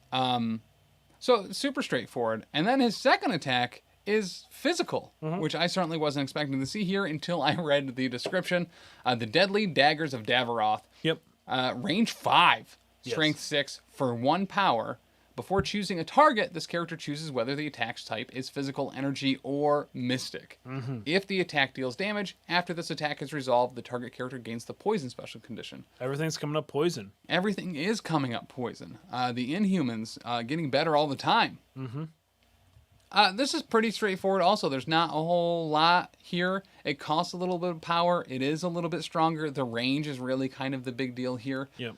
So super straightforward. And then his second attack is physical, which I certainly wasn't expecting to see here until I read the description. The Deadly Daggers of Davaroth. Yep. Range 5, strength 6 for 1 power. Before choosing a target, this character chooses whether the attack's type is physical, energy, or mystic. If the attack deals damage, after this attack is resolved, the target character gains the poison special condition. Everything's coming up poison. Everything is coming up poison. The Inhumans getting better all the time. This is pretty straightforward also. There's not a whole lot here. It costs a little bit of power. It is a little bit stronger. The range is really kind of the big deal here. Yep.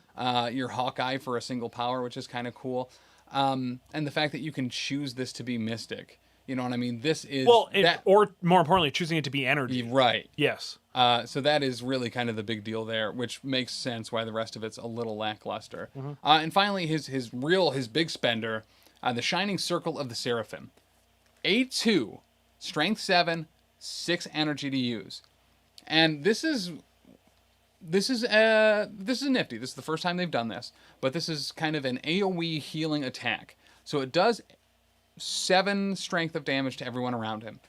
Your Hawkeye for a single power, which is kind of cool. And the fact that you can choose this to be mystic. You know what I mean? This is... or more importantly, choosing it to be energy. Right. Yes. So that is really kind of the big deal there, which makes sense why the rest of it's a little lackluster. And finally, his big spender, the Shining Circle of the Seraphim. A2, strength 7, 6 energy to use. And this is nifty. This is the first time they've done this, but this is kind of an AoE healing attack. So it does 7 strength of damage to everyone around him.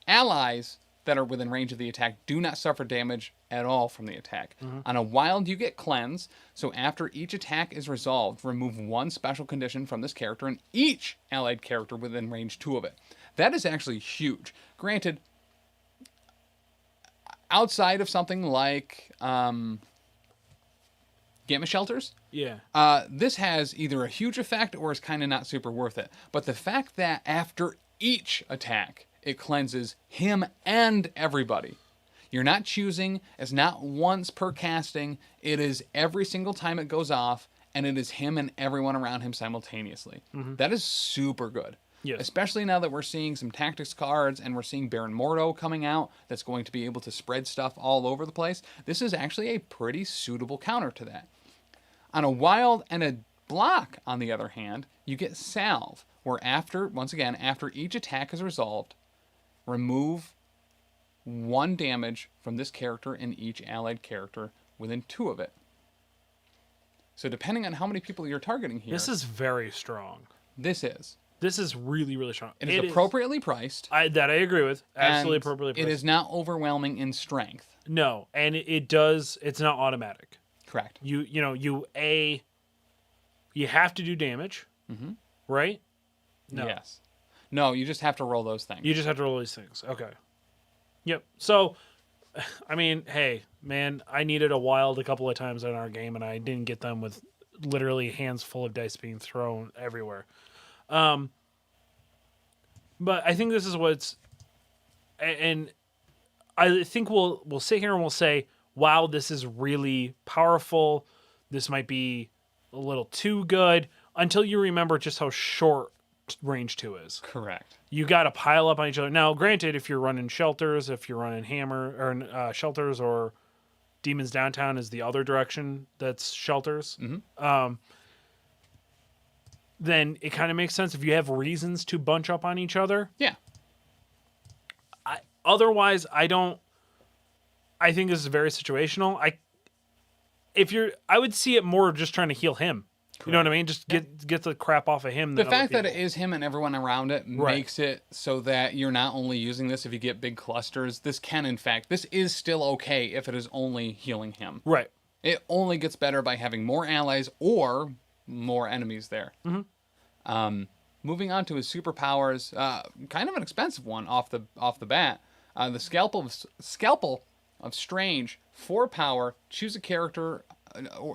Allies that are within range of the attack do not suffer damage at all from the attack. On a wild, you get cleanse. So after each attack is resolved, remove 1 special condition from this character and each allied character within range 2 of it. That is actually huge. Granted, outside of something like Gamma Shelters, this has either a huge effect or is kind of not super worth it. But the fact that after each attack, it cleanses him and everybody. You're not choosing. It's not once per casting. It is every single time it goes off, and it is him and everyone around him simultaneously. That is super good. Yes. Especially now that we're seeing some tactics cards and we're seeing Baron Mordo coming out that's going to be able to spread stuff all over the place. This is actually a pretty suitable counter to that. On a wild and a block, on the other hand, you get Salve, where after each attack is resolved, remove 1 damage from this character and each allied character within 2 of it. So depending on how many people you're targeting here... This is very strong. This is really, really strong. It is appropriately priced. That I agree with. Absolutely appropriately priced. It is not overwhelming in strength. No, and it's not automatic. Correct. You have to do damage, right? No. Yes. No, you just have to roll those things. You just have to roll these things. Okay. Yep. So, I mean, hey, man, I needed a wild a couple of times in our game, and I didn't get them with literally hands full of dice being thrown everywhere. But I think this is what's, and I think we'll sit here and we'll say, wow, this is really powerful. This might be a little too good, until you remember just how short range 2 is. Correct. You got to pile up on each other. Now, granted, if you're running shelters, if you're running hammer or shelters, or Demons Downtown is the other direction that's shelters, then it kind of makes sense if you have reasons to bunch up on each other. Yeah. Otherwise, I think this is very situational. I would see it more just trying to heal him. Correct. You know what I mean? Just get the crap off of him. The fact that it is him and everyone around it makes it so that you're not only using this if you get big clusters. This is still okay if it is only healing him. Right. It only gets better by having more allies or more enemies there. Moving on to his superpowers, kind of an expensive one off the bat. The Scalpel of Strange, 4 power. Choose a character,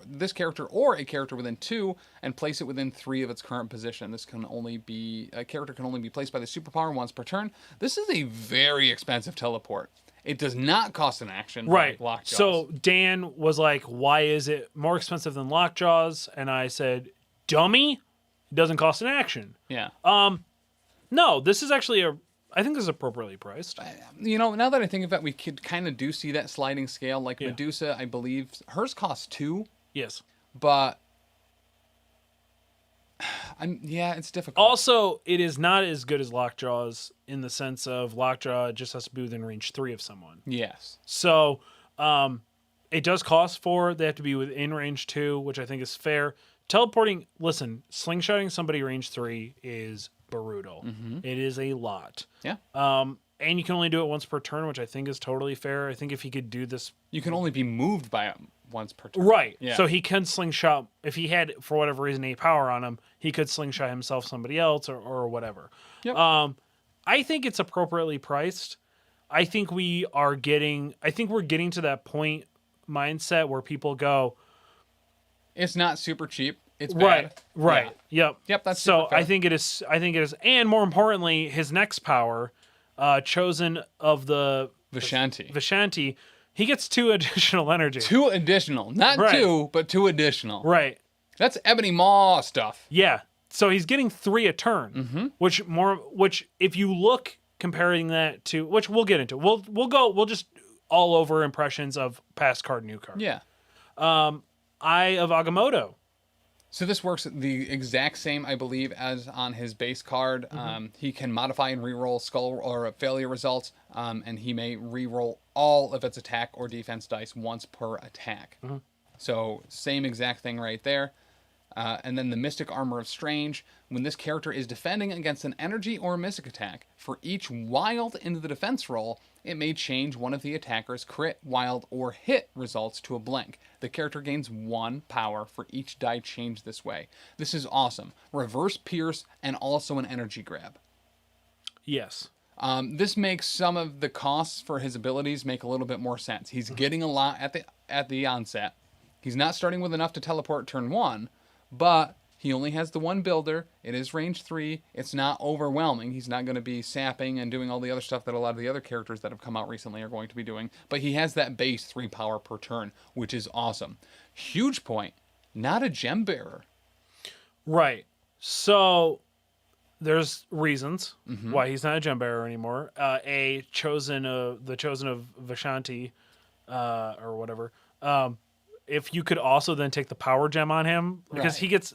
this character or a character within 2, and place it within 3 of its current position. A character can only be placed by the superpower once per turn. This is a very expensive teleport. It does not cost an action. Right. Like Lockjaws. So Dan was like, "Why is it more expensive than Lockjaws?" And I said, "Dummy, It doesn't cost an action. Yeah. No, this is actually I think this is appropriately priced. Now that I think of it, we could kind of do see that sliding scale. Like Yeah. Medusa, I believe hers costs 2, Yes. but it's difficult. Also, it is not as good as Lockjaw's in the sense of Lockjaw just has to be within range 3 of someone. Yes. So, it does cost 4. They have to be within range 2, which I think is fair. Teleporting, listen, slingshotting somebody range 3 is brutal. Mm-hmm. It is a lot. Yeah. And you can only do it once per turn, which I think is totally fair. I think if he could do this... You can only be moved by it once per turn. Right. Yeah. So he can slingshot... If he had, for whatever reason, 8 power on him, he could slingshot himself somebody else or whatever. Yep. I think it's appropriately priced. I think we're getting to that point mindset where people go... It's not super cheap. It's bad. Right. Yeah. Yep. Yep, that's so super fair. I think it is, and more importantly, his next power, chosen of the Vishanti. he gets 2 additional energy. 2 additional. Not Right. 2, but 2 additional. Right. That's Ebony Maw stuff. Yeah. So he's getting 3 a turn, which if you look comparing that to, which we'll get into, we'll just all over impressions of past card, new card. Yeah. Eye of Agamotto. So this works the exact same, I believe, as on his base card. He can modify and reroll skull or failure results, and he may reroll all of its attack or defense dice once per attack. So same exact thing right there. And then the Mystic Armor of Strange. When this character is defending against an energy or mystic attack, for each wild in the defense roll, it may change one of the attacker's crit, wild, or hit results to a blank. The character gains 1 power for each die changed this way. This is awesome. Reverse Pierce and also an energy grab. Yes. This makes some of the costs for his abilities make a little bit more sense. He's getting a lot at the onset. He's not starting with enough to teleport turn 1, but he only has the 1 builder. It is range 3. It's not overwhelming. He's not going to be sapping and doing all the other stuff that a lot of the other characters that have come out recently are going to be doing. But he has that base 3 power per turn, which is awesome. Huge point. Not a gem bearer. Right. So there's reasons why he's not a gem bearer anymore. The chosen of Vishanti, or whatever. If you could also then take the power gem on him, because he got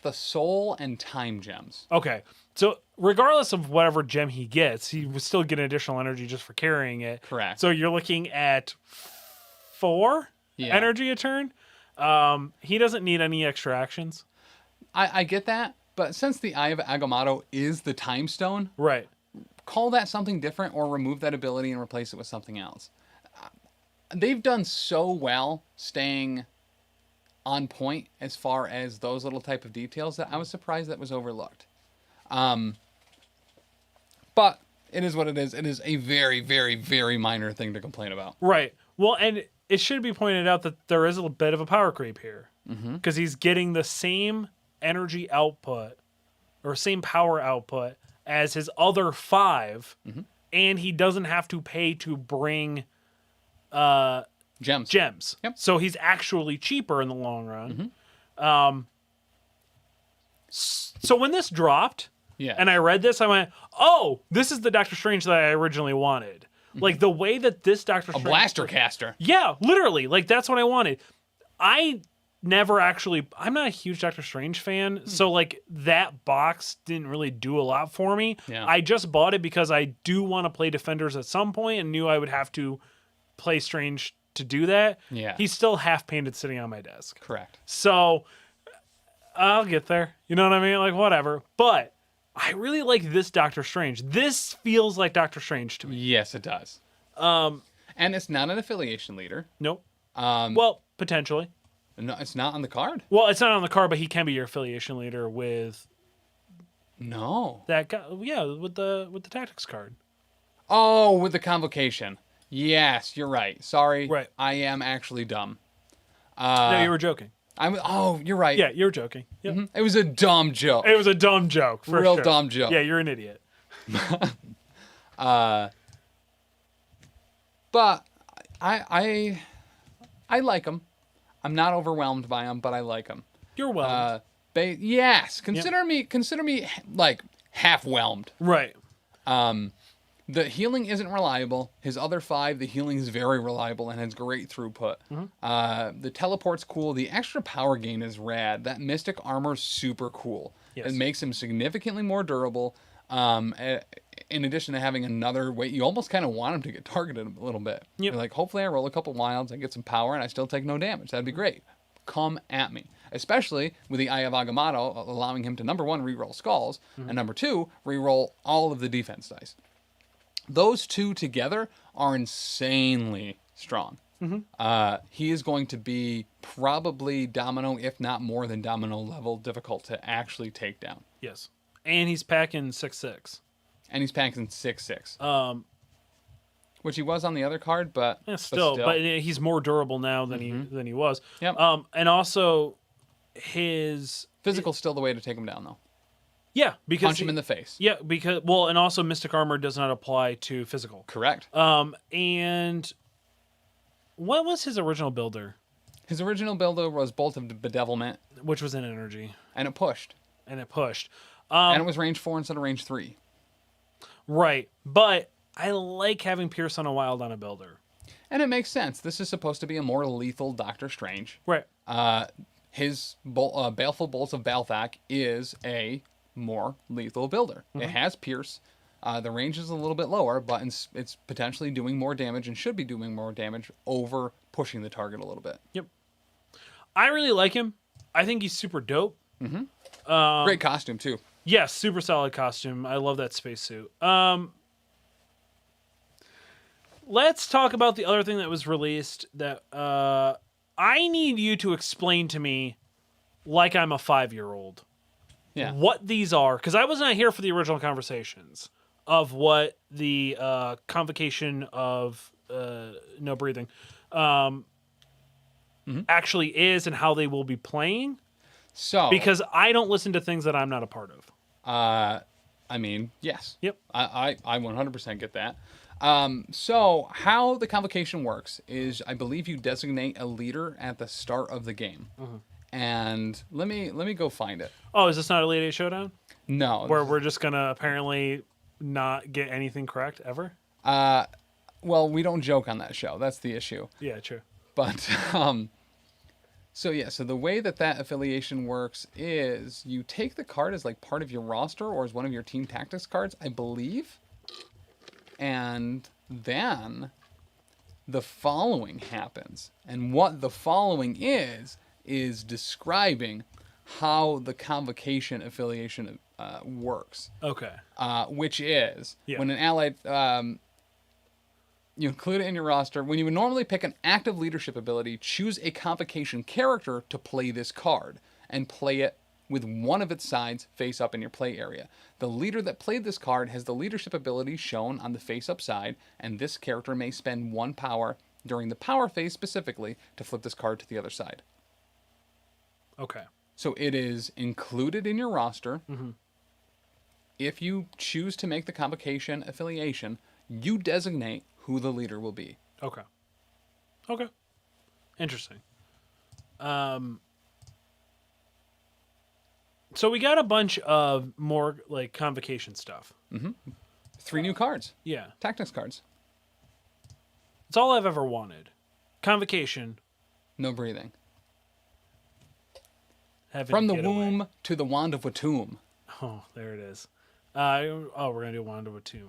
the soul and time gems. Okay. So regardless of whatever gem he gets, he would still get additional energy just for carrying it. Correct. So you're looking at 4 energy a turn. He doesn't need any extra actions. I get that, but since the Eye of Agamotto is the time stone, right, call that something different or remove that ability and replace it with something else. They've done so well staying on point as far as those little type of details that I was surprised that was overlooked. But it is what it is. It is a very, very, very minor thing to complain about. Right. Well, and it should be pointed out that there is a bit of a power creep here, because he's getting the same energy output or same power output as his other 5, and he doesn't have to pay to bring gems. Yep. So he's actually cheaper in the long run. So when this dropped, and I read this, I went, "Oh, this is the Doctor Strange that I originally wanted." Like the way that this Doctor Strange, blaster caster. Yeah, literally. Like that's what I wanted. I'm not a huge Doctor Strange fan, so like that box didn't really do a lot for me. Yeah. I just bought it because I do want to play Defenders at some point and knew I would have to play Strange to do that. Yeah. He's still half painted sitting on my desk. Correct. So I'll get there. You know what I mean? Like whatever. But I really like this Doctor Strange. This feels like Doctor Strange to me. Yes, it does. And it's not an affiliation leader. Nope. Well, potentially. No, it's not on the card. Well, it's not on the card, but he can be your affiliation leader with that guy. Yeah, with the tactics card. Oh, with the convocation. Yes, you're right. Sorry. Right. I am actually dumb. No, you were joking. You're right. Yeah, you're joking. Yep. Mm-hmm. It was a dumb joke. It was a dumb joke. For Real sure. dumb joke. Yeah, you're an idiot. But I like him. I'm not overwhelmed by him, but I like him. You're welcome. Yes. Consider me like half whelmed. Right. The healing isn't reliable. His other 5, the healing is very reliable and has great throughput. The teleport's cool. The extra power gain is rad. That mystic armor's super cool. Yes. It makes him significantly more durable. In addition to having another way, you almost kind of want him to get targeted a little bit. Yep. You're like, hopefully I roll a couple wilds, I get some power, and I still take no damage. That'd be great. Come at me. Especially with the Eye of Agamotto allowing him to, number 1, reroll skulls, and number 2, reroll all of the defense dice. Those two together are insanely strong. He is going to be probably Domino, if not more than Domino level, difficult to actually take down. Yes. And he's packing 6/6. And he's packing 6/6. Which he was on the other card, but still, he's more durable now than he was. Yep. And also his physical's still the way to take him down, though. Yeah, because punch him in the face. Yeah, and also Mystic Armor does not apply to physical. Correct. And what was his original builder? His original builder was Bolt of Bedevilment, which was an energy, and it pushed. And it was range 4 instead of range 3. Right, but I like having Pierce on a wild on a builder. And it makes sense. This is supposed to be a more lethal Doctor Strange. Right. His Baleful Bolts of Balthak is a more lethal builder. It has Pierce. The range is a little bit lower, but it's potentially doing more damage and should be doing more damage over pushing the target a little bit. Yep. I really like him. I think he's super dope. Great costume, too. Yes, super solid costume. I love that spacesuit. Let's talk about the other thing that was released that I need you to explain to me like I'm a 5-year-old. Yeah. What these are, because I was not here for the original conversations of what the Convocation of No Breathing actually is and how they will be playing. So, because I don't listen to things that I'm not a part of. I mean, yes. Yep. I 100% get that. So how the Convocation works is, I believe you designate a leader at the start of the game. And let me go find it. Oh, is this not Elite 8 Showdown? No. Where we're just going to apparently not get anything correct ever? Well, we don't joke on that show. That's the issue. Yeah, true. But, so the way that affiliation works is you take the card as like part of your roster or as one of your team tactics cards, I believe. And then the following happens. And what the following is describing how the Convocation affiliation works. Okay. Which is when an allied, you include it in your roster. When you would normally pick an active leadership ability, choose a Convocation character to play this card and play it with one of its sides face up in your play area. The leader that played this card has the leadership ability shown on the face up side, and this character may spend 1 power during the power phase specifically to flip this card to the other side. Okay. So it is included in your roster. If you choose to make the Convocation affiliation, you designate who the leader will be. Okay. Interesting. So we got a bunch of more like Convocation stuff. 3 new cards. Yeah. Tactics cards. It's all I've ever wanted. Convocation. No breathing. From the womb to the Wand of Watum. Oh, there it is. We're going to do Wand of Watum.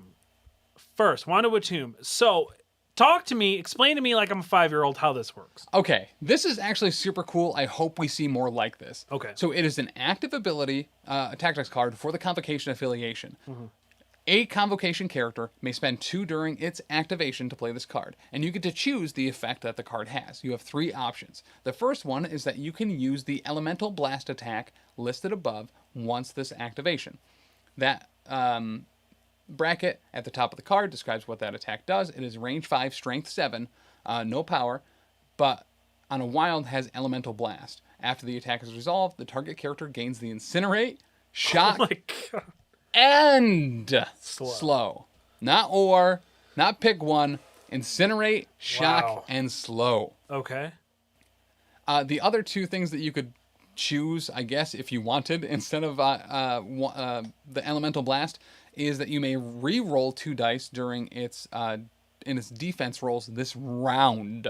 First, Wand of Watum. So, explain to me like I'm a 5-year-old how this works. Okay, this is actually super cool. I hope we see more like this. Okay. So it is an active ability, a tactics card for the Convocation affiliation. A Convocation character may spend 2 during its activation to play this card, and you get to choose the effect that the card has. You have 3 options. The first one is that you can use the Elemental Blast attack listed above once this activation. That bracket at the top of the card describes what that attack does. It is range 5, strength 7, no power, but on a wild has Elemental Blast. After the attack is resolved, the target character gains the Incinerate, Shock, oh my God. And slow. Not pick one. Incinerate, Shock, and Slow. Okay. The other 2 things that you could choose, I guess, if you wanted, instead of the Elemental Blast, is that you may re-roll 2 dice during its in its defense rolls this round.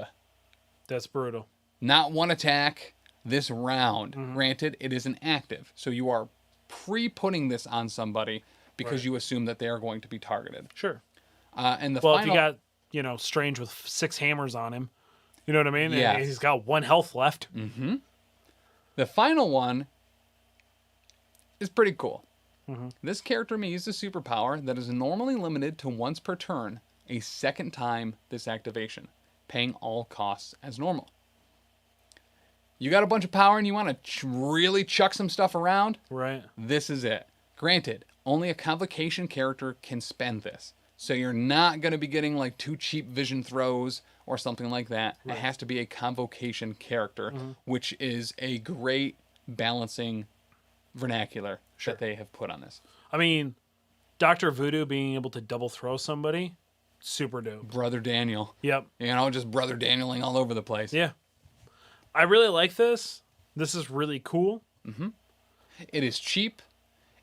That's brutal. Not one attack this round. Granted, it is an active, so you are pre-putting this on somebody because you assume that they are going to be targeted. Sure. And the Well, final... if you got, Strange with 6 hammers on him, you know what I mean? Yes. And he's got 1 health left. Mm-hmm. The final one is pretty cool. This character may use a superpower that is normally limited to once per turn, a second time this activation, paying all costs as normal. You got a bunch of power and you want to really chuck some stuff around? Right. This is it. Granted, only a convocation character can spend this. So you're not going to be getting like 2 cheap vision throws or something like that. Right. It has to be a convocation character, which is a great balancing vernacular that they have put on this. I mean, Dr. Voodoo being able to double throw somebody, super dope. Brother Daniel. Yep. Just Brother Danieling all over the place. Yeah. I really like this. This is really cool. It is cheap.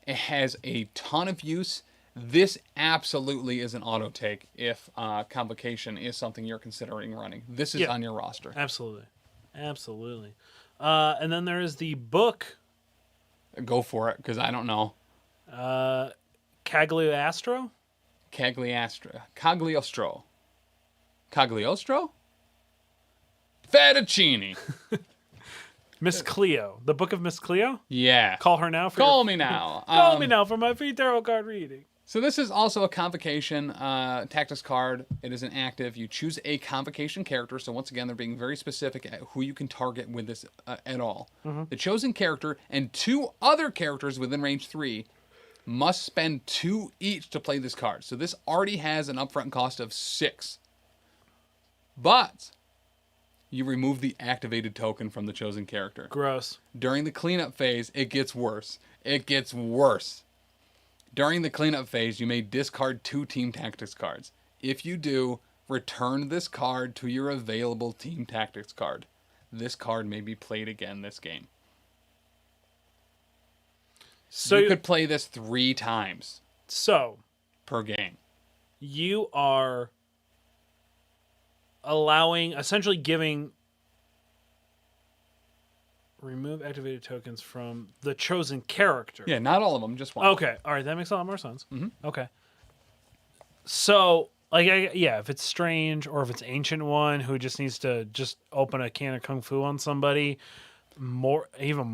It has a ton of use. This absolutely is an auto take if Convocation is something you're considering running. This is on your roster. Absolutely. Absolutely. And then there is the book. Go for it, because I don't know. Cagliostro? Cagliostro. Fettuccine. Miss Cleo. The Book of Miss Cleo? Yeah. Call her now. Call me now. Call me now for my free tarot card reading. So this is also a Convocation tactics card. It is an active. You choose a Convocation character. So once again, they're being very specific at who you can target with this at all. The chosen character and 2 other characters within range 3 must spend 2 each to play this card. So this already has an upfront cost of 6. But you remove the activated token from the chosen character. Gross. During the cleanup phase, it gets worse. It gets worse. During the cleanup phase, you may discard 2 team tactics cards. If you do, return this card to your available team tactics card. This card may be played again this game. So you could play this 3 times. Per game. You are essentially giving remove activated tokens from the chosen character. Yeah, not all of them, just one. Okay, all right, that makes a lot more sense. Okay. So, if it's Strange or if it's Ancient One who just needs to just open a can of Kung Fu on somebody, Baron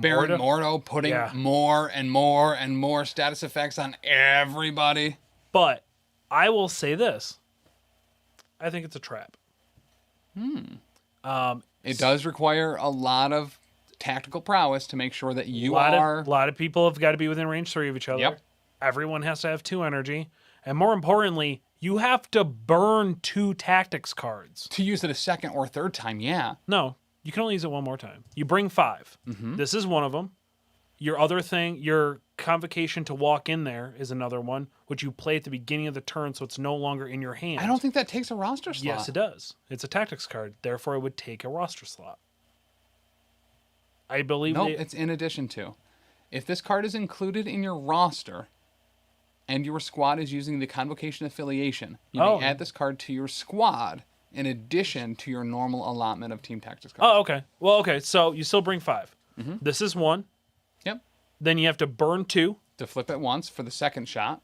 Mordo putting more and more and more status effects on everybody. But I will say this. I think it's a trap. It does require a lot of tactical prowess to make sure that a lot of people have got to be within range 3 of each other. Yep. Everyone has to have 2 energy. And more importantly, you have to burn 2 tactics cards. To use it a second or third time, yeah. No, you can only use it one more time. You bring 5. This is one of them. Your other thing, your Convocation to walk in there is another one, which you play at the beginning of the turn so it's no longer in your hand. I don't think that takes a roster slot. Yes, it does. It's a tactics card. Therefore, it would take a roster slot. I believe it's in addition to. If this card is included in your roster and your squad is using the Convocation affiliation, you may add this card to your squad in addition to your normal allotment of team tactics cards. Oh, okay. Well, okay. So you still bring 5. This is 1. Yep. Then you have to burn 2. To flip it once for the second shot.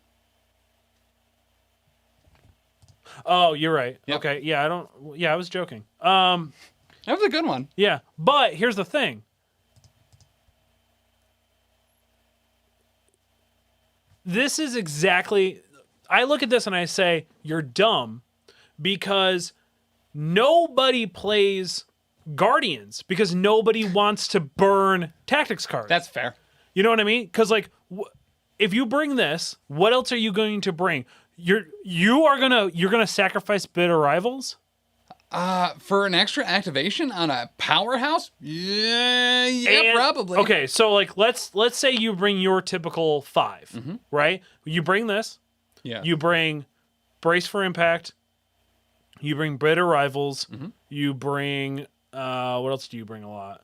Oh, you're right. Yep. Okay. Yeah, I was joking. That was a good one. Yeah. But here's the thing. This is exactly... I look at this and I say, you're dumb because nobody plays Guardians because nobody wants to burn tactics cards. That's fair. You know what I mean? Because if you bring this, what else are you going to bring? You're gonna sacrifice Bitter Rivals? For an extra activation on a powerhouse? Yeah, probably. Okay, so let's say you bring your typical 5, right? You bring this. Yeah. You bring Brace for Impact. You bring Bitter Rivals. You bring what else do you bring a lot?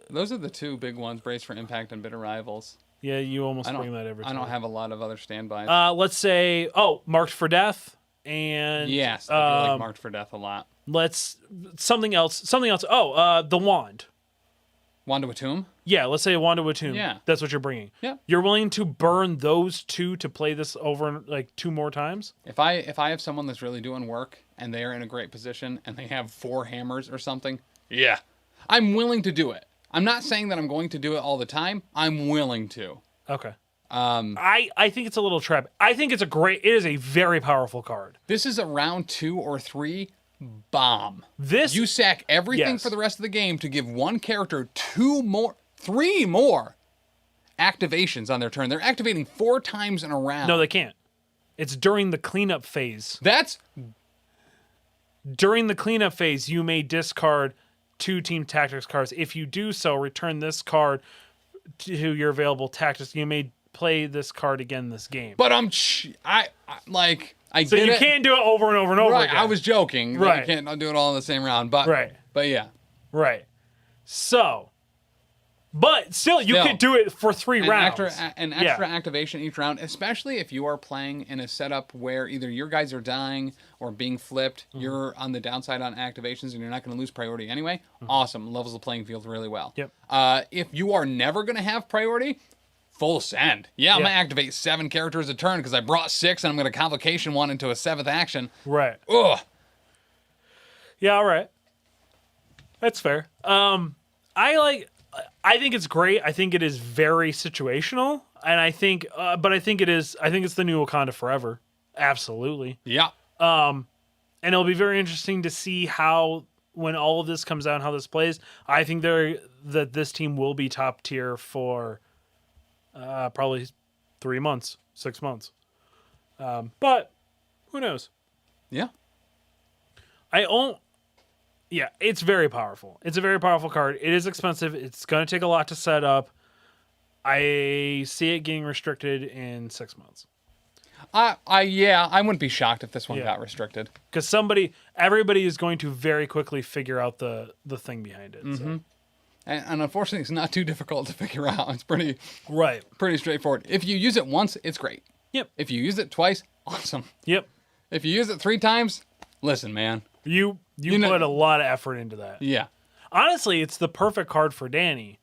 those are the two big ones: Brace for Impact and Bitter Rivals. Yeah, you almost bring that every time. I don't have a lot of other standbys. Let's say, Marked for Death, and yes, I feel like Marked for Death a lot. Something else. The Wand. Wand of Watum? Yeah, let's say Wand of Watum. Yeah. That's what you're bringing. Yeah. You're willing to burn those two to play this over like 2 more times? If I have someone that's really doing work and they are in a great position and they have 4 hammers or something, yeah, I'm willing to do it. I'm not saying that I'm going to do it all the time. I'm willing to. Okay. I think it's a little trap. I think it is a very powerful card. This is a round 2 or 3 bomb. You sack everything for the rest of the game to give one character 3 more activations on their turn. They're activating 4 times in a round. No, they can't. It's during the cleanup phase. During the cleanup phase, you may discard 2 team tactics cards. If you do so, return this card to your available tactics. You may play this card again this game. But I so you can't do it over and over and over right, again. I was joking. Right. You can't do it all in the same round. But yeah. Right. So, but still, you could do it for 3 rounds. An extra activation each round, especially if you are playing in a setup where either your guys are dying or being flipped, you're on the downside on activations and you're not going to lose priority anyway. Awesome. Levels the playing field really well. Yep. If you are never going to have priority, full send. Yeah, I'm going to activate 7 characters a turn because I brought 6 and I'm going to convocation 1 into a 7th action. Right. Ugh. Yeah, all right. That's fair. I think it's great. I think it is very situational, and I think it's the new Wakanda Forever. Absolutely. Yeah. And it'll be very interesting to see how, when all of this comes out, how this plays. I think that this team will be top tier for probably 3 months, 6 months. But who knows? Yeah. Yeah, it's very powerful. It's a very powerful card. It is expensive. It's going to take a lot to set up. I see it getting restricted in 6 months. I wouldn't be shocked if this one got restricted. Because everybody is going to very quickly figure out the thing behind it. Mm-hmm. So. And unfortunately, it's not too difficult to figure out. It's pretty straightforward. If you use it once, it's great. Yep. If you use it twice, awesome. Yep. If you use it 3 times, listen, man. You put a lot of effort into that. Yeah. Honestly, it's the perfect card for Danny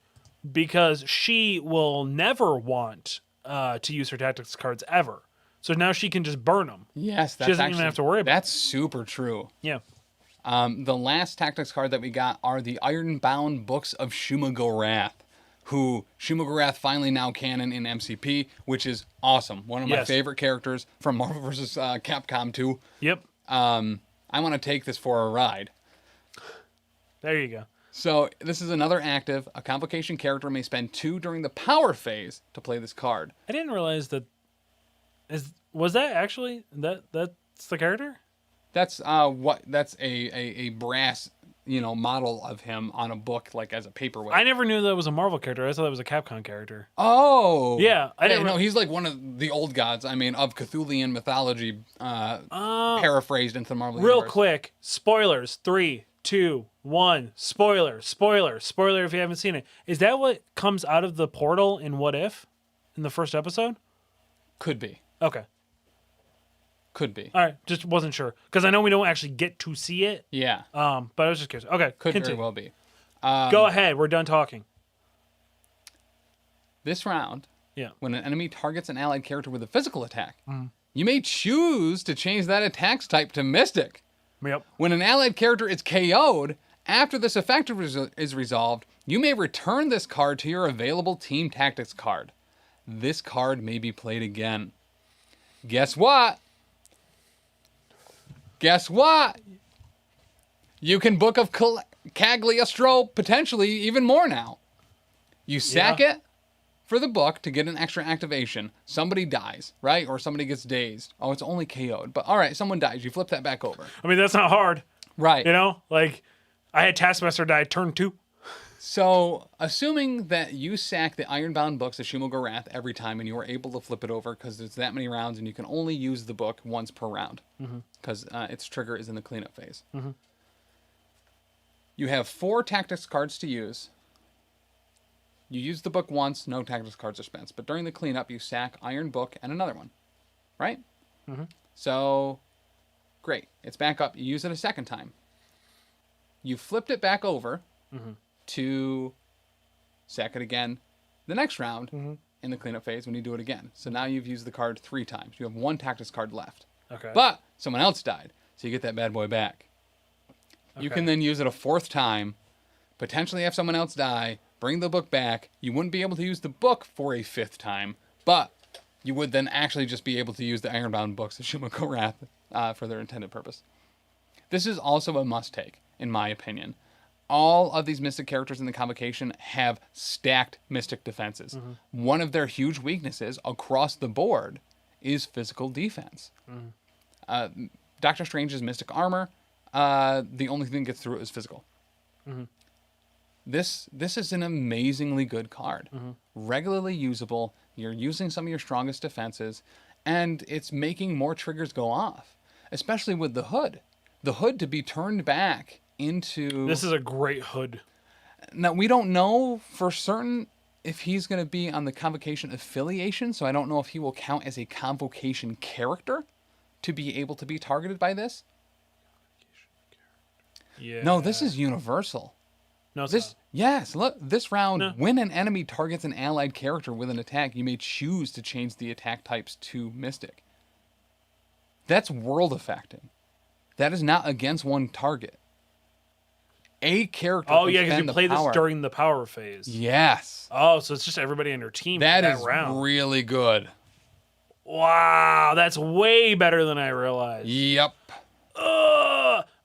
because she will never want to use her tactics cards ever. So now she can just burn them. Yes, she doesn't even have to worry about it. That's super true. Yeah. The last tactics card that we got are the Ironbound Books of Shumagorath, who Shumagorath finally now canon in MCP, which is awesome. One of my favorite characters from Marvel vs. Capcom 2. Yep. I want to take this for a ride. There you go. So this is another active. A complication character may spend 2 during the power phase to play this card. I didn't realize that. Was that actually that's the character? That's that's a brass model of him on a book, like as a paperweight. I never knew that was a Marvel character. I thought that was a Capcom character. Oh, yeah. I didn't know he's like one of the old gods. I mean, of Cthulhian mythology, paraphrased into the Marvel Real universe. quick, spoilers. 3, 2, 1. Spoiler. If you haven't seen it, is that what comes out of the portal in What If, in the first episode? Could be. Okay. Could be. All right, just wasn't sure because I know we don't actually get to see it. Yeah. But I was just curious. Okay, could continue. very well be. Go ahead. We're done talking. This round, when an enemy targets an allied character with a physical attack, you may choose to change that attack's type to Mystic. Yep. When an allied character is KO'd, after this effect is resolved, you may return this card to your available team tactics card. This card may be played again. Guess what? You can book of Cagliostro potentially even more now. You sack it for the book to get an extra activation. Somebody dies, right? Or somebody gets dazed. Oh, it's only KO'd. But all right, someone dies. You flip that back over. I mean, that's not hard. Right. Like I had Taskmaster die turn 2. So, assuming that you sack the Ironbound Books of Shumagorath every time and you are able to flip it over because there's that many rounds and you can only use the book once per round because its trigger is in the cleanup phase. You have 4 tactics cards to use. You use the book once, no tactics cards are spent. But during the cleanup, you sack Iron Book and another one. Right? Mm-hmm. So, great. It's back up. You use it a second time. You flipped it back over to sack it again the next round in the cleanup phase when you do it again. So now you've used the card 3 times. You have 1 tactics card left. Okay. But someone else died, so you get that bad boy back. You can then use it a 4th time, potentially have someone else die, bring the book back. You wouldn't be able to use the book for a 5th time, but you would then actually just be able to use the Ironbound books of Shumiko Wrath for their intended purpose. This is also a must-take, in my opinion. All of these Mystic characters in the convocation have stacked Mystic defenses. One of their huge weaknesses across the board is physical defense. Doctor Strange's Mystic armor, the only thing that gets through it is physical. This is an amazingly good card. Regularly usable, you're using some of your strongest defenses, and it's making more triggers go off, especially with the hood. The hood to be turned back into... This is a great hood. Now, we don't know for certain if he's going to be on the Convocation affiliation, so I don't know if he will count as a Convocation character to be able to be targeted by this. Yeah. No, this is universal. No, it's This not. Yes, look, this round, No. when an enemy targets an allied character with an attack, you may choose to change the attack types to Mystic. That's world affecting. That is not against one target. A character. Oh, can yeah, because spend you the play this power. during the power phase. Yes. Oh, so it's just everybody on your team for That that is round. really good. Wow, that's way better than I realized. Yep.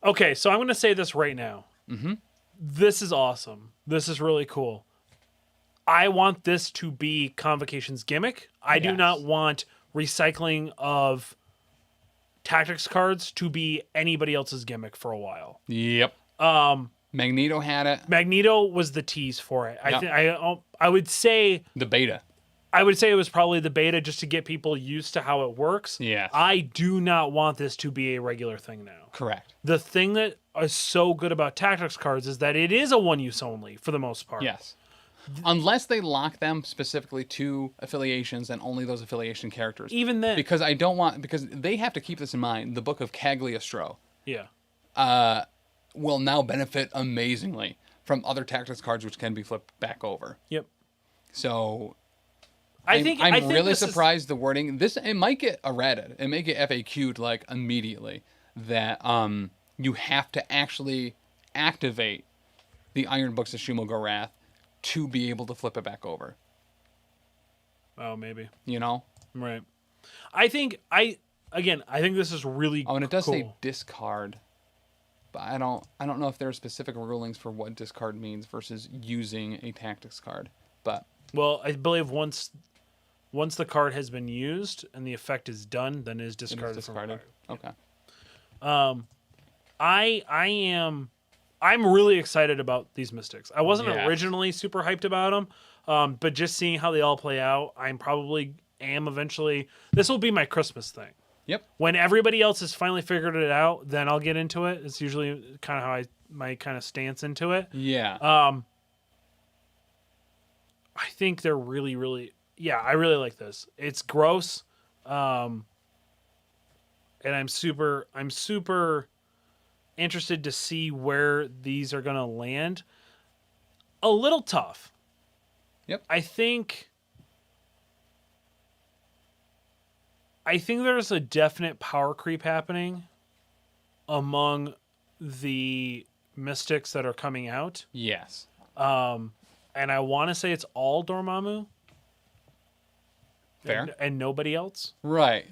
Okay, so I'm going to say this right now. This is awesome. This is really cool. I want this to be Convocation's gimmick. I do Yes. not want recycling of tactics cards to be anybody else's gimmick for a while. Yep. Magneto had it. Magneto was the tease for it. Yep. I would say The beta. it was probably the beta just to get people used to how it works. Yes. I do not want this to be a regular thing now. Correct. The thing that is so good about tactics cards is that it is a one use only for the most part. Yes. Unless they lock them specifically to affiliations and only those affiliation characters. Even then. Because they have to keep this in mind. The Book of Cagliostro Yeah. will now benefit amazingly from other tactics cards which can be flipped back over. Yep. So I think really this surprised the wording. It might get errated. It may get FAQ'd like immediately that you have to actually activate the Iron Books of Shumiko Wrath to be able to flip it back over. Oh, maybe. You know? Right. I think this is really Oh, and it does cool. say discard. But I don't know if there are specific rulings for what discard means versus using a tactics card. But Well, I believe once the card has been used and the effect is done, then it is it is discarded. discarded. Okay. I'm really excited about these Mystics. I wasn't Yes. originally super hyped about them, but just seeing how they all play out, am eventually. This will be my Christmas thing. Yep. When everybody else has finally figured it out, then I'll get into it. It's usually kind of how my kind of stance into it. Yeah. I think they're really, really, I really like this. It's gross, and I'm super interested to see where these are gonna land. A little tough. Yep. I think there's a definite power creep happening among the Mystics that are coming out. Yes. And I want to say it's all Dormammu. Fair. And nobody else. Right.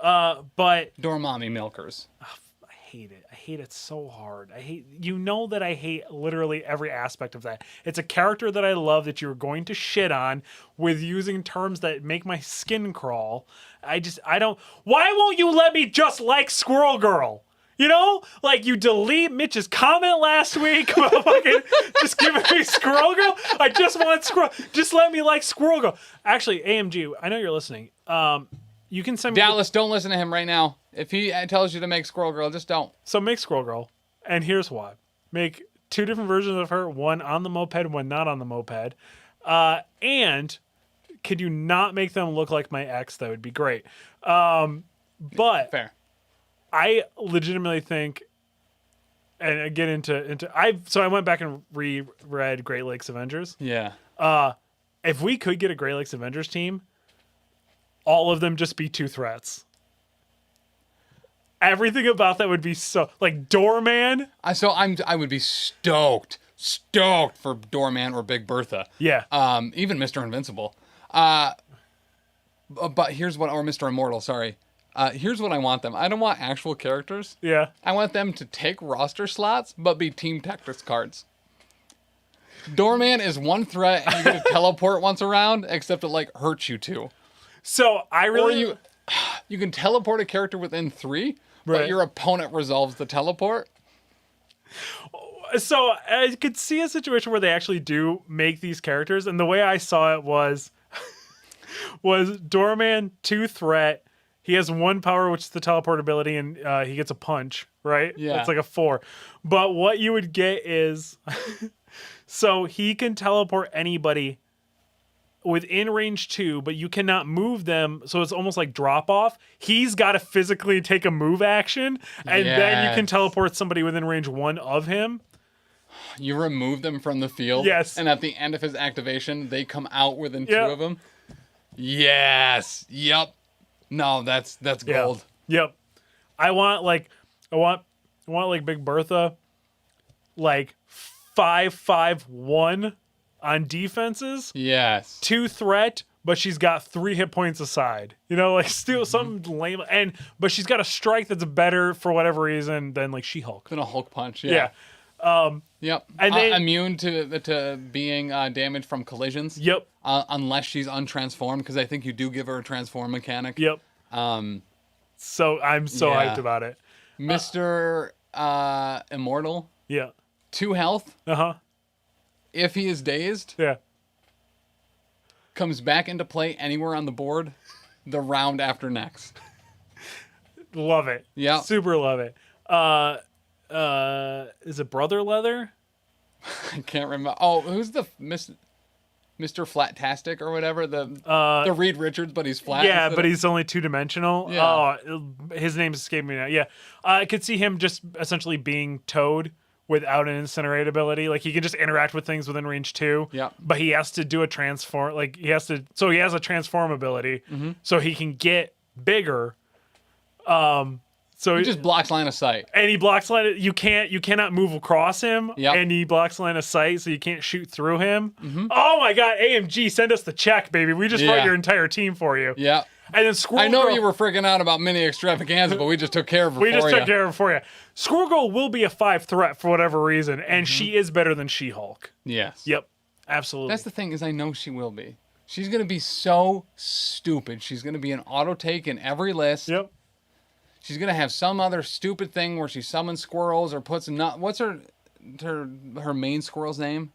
But Dormammu milkers. I hate it. I hate it so hard. I hate literally every aspect of that. It's a character that I love that you're going to shit on with using terms that make my skin crawl. I don't. Why won't you let me just like Squirrel Girl? You know, like you delete Mitch's comment last week about fucking just giving me Squirrel Girl. I just want Squirrel. Just let me like Squirrel Girl. Actually, AMG, I know you're listening. You can send me Dallas, don't listen to him right now. If he tells you to make Squirrel Girl, just don't. So make Squirrel Girl, and here's why: make 2 different versions of her, one on the moped, one not on the moped. And could you not make them look like my ex? That would be great. But Fair. I legitimately think, and I get into I went back and reread Great Lakes Avengers. Yeah. If we could get a Great Lakes Avengers team, all of them just be 2 threats. Everything about that would be so like Doorman. I would be stoked for Doorman or Big Bertha. Yeah. Even Mr. Invincible. But here's what, or Mr. Immortal, sorry. Here's what I want them. I don't want actual characters. Yeah. I want them to take roster slots, but be Team Tactics cards. Doorman is 1 threat, and you get to teleport once around, except it like hurts you too. So I really, Or you can teleport a character within 3, right. but your opponent resolves the teleport. So I could see a situation where they actually do make these characters, and the way I saw it was Doorman 2 threat. He has 1 power, which is the teleport ability, and he gets a punch, right? Yeah. It's like a 4. But what you would get is, so he can teleport anybody within range 2, but you cannot move them, so it's almost like drop off. He's got to physically take a move action, and then you can teleport somebody within range 1 of him. You remove them from the field. Yes. And at the end of his activation, they come out within 2 Yep. of them. Yes. Yep. No, that's gold. Yep. I want like Big Bertha, like 5/5/1 on defenses. Yes. 2 threat, but she's got 3 hit points aside. You know, like still something lame, but she's got a strike that's better for whatever reason than like She-Hulk. Than a Hulk punch. Yeah. Yep. And immune to being damaged from collisions. Yep. Unless she's untransformed, because I think you do give her a transform mechanic. Yep. So I'm so hyped about it. Mr. Immortal. Yeah. 2 health. If he is dazed. Yeah. Comes back into play anywhere on the board the round after next. Love it. Yeah. Super love it. Is it Brother Leather? I can't remember. Oh, who's the Mr. Flat-tastic or whatever? The Reed Richards, but he's flat. Yeah, but he's only 2-dimensional. Yeah. Oh, his name escaped me now. Yeah. I could see him just essentially being Toad without an incinerate ability. Like he can just interact with things within range 2. Yeah. But he has to do a transform. Like he has a transform ability, so he can get bigger. So he just blocks line of sight. And he blocks line. You cannot move across him. Yep. And he blocks line of sight, so you can't shoot through him. Oh my God, AMG, send us the check, baby. We just wrote your entire team for you. Yeah. And then Squirrel I know Girl, you were freaking out about mini extravaganza, but we just took care of it we for just you. took care of it for you. Squirrel Girl will be a 5 threat for whatever reason, and she is better than She-Hulk. Yes. Yep, absolutely. That's the thing, is I know she will be. She's going to be so stupid. She's going to be an auto take in every list. Yep. She's going to have some other stupid thing where she summons squirrels or puts what's her main squirrel's name?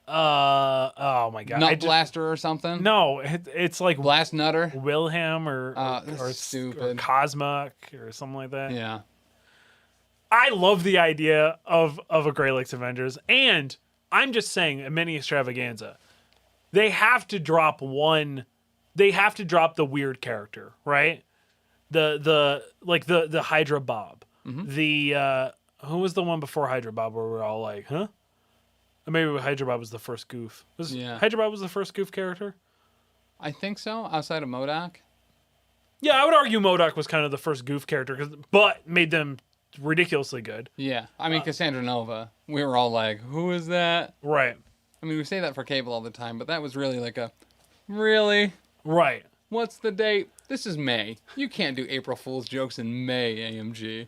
Oh my God. Nut Blaster or something? No, it's like Blast Nutter? Wilhelm or stupid. or Cosmic or something like that. Yeah. I love the idea of a Great Lakes Avengers, and I'm just saying a mini extravaganza. They have to drop one. They have to drop the weird character, right? The Hydra Bob. The who was the one before Hydra Bob where we're all like, huh? Or maybe Hydra Bob was the first goof. Hydra Bob was the first goof character? I think so, outside of MODOK. Yeah, I would argue MODOK was kind of the first goof character, but made them ridiculously good. Yeah, I mean, Cassandra Nova. We were all like, who is that? Right. I mean, we say that for Cable all the time, but that was really like really? Right. What's the date? This is May. You can't do April Fool's jokes in May, AMG.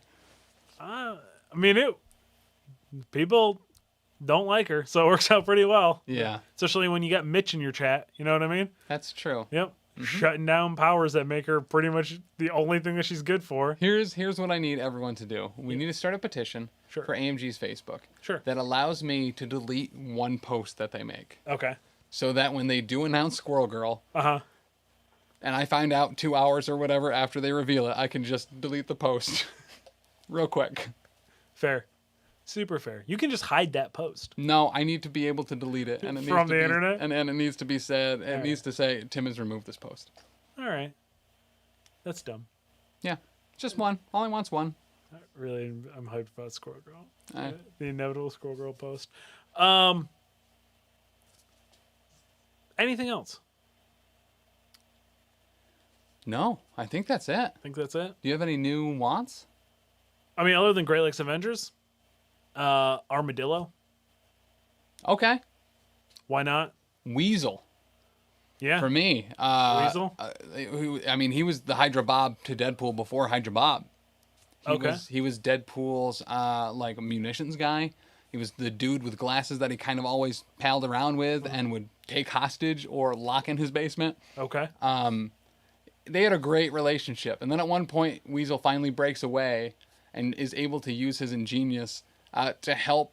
I mean, people don't like her, so it works out pretty well. Yeah. Especially when you got Mitch in your chat. You know what I mean? That's true. Yep. Shutting down powers that make her pretty much the only thing that she's good for. Here's what I need everyone to do. We need to start a petition for AMG's Facebook. Sure. That allows me to delete one post that they make. Okay. So that when they do announce Squirrel Girl, and I find out 2 hours or whatever after they reveal it, I can just delete the post real quick. Fair. Super fair. You can just hide that post. No, I need to be able to delete it. And it From needs to the be, internet? And it needs to be said, it needs to say, Tim has removed this post. All right. That's dumb. Yeah. Just one. All he wants one. Really, I'm hyped about Squirrel Girl. Eh. The inevitable Squirrel Girl post. Anything else? No, I think that's it. I think that's it. Do you have any new wants? I mean, other than Great Lakes Avengers, Armadillo. Okay. Why not? Weasel. Yeah. For me. Weasel? I mean, he was the Hydra Bob to Deadpool before Hydra Bob. He was Deadpool's like munitions guy. He was the dude with glasses that he kind of always palled around with and would take hostage or lock in his basement. Okay. They had a great relationship. And then at one point, Weasel finally breaks away and is able to use his ingenious to help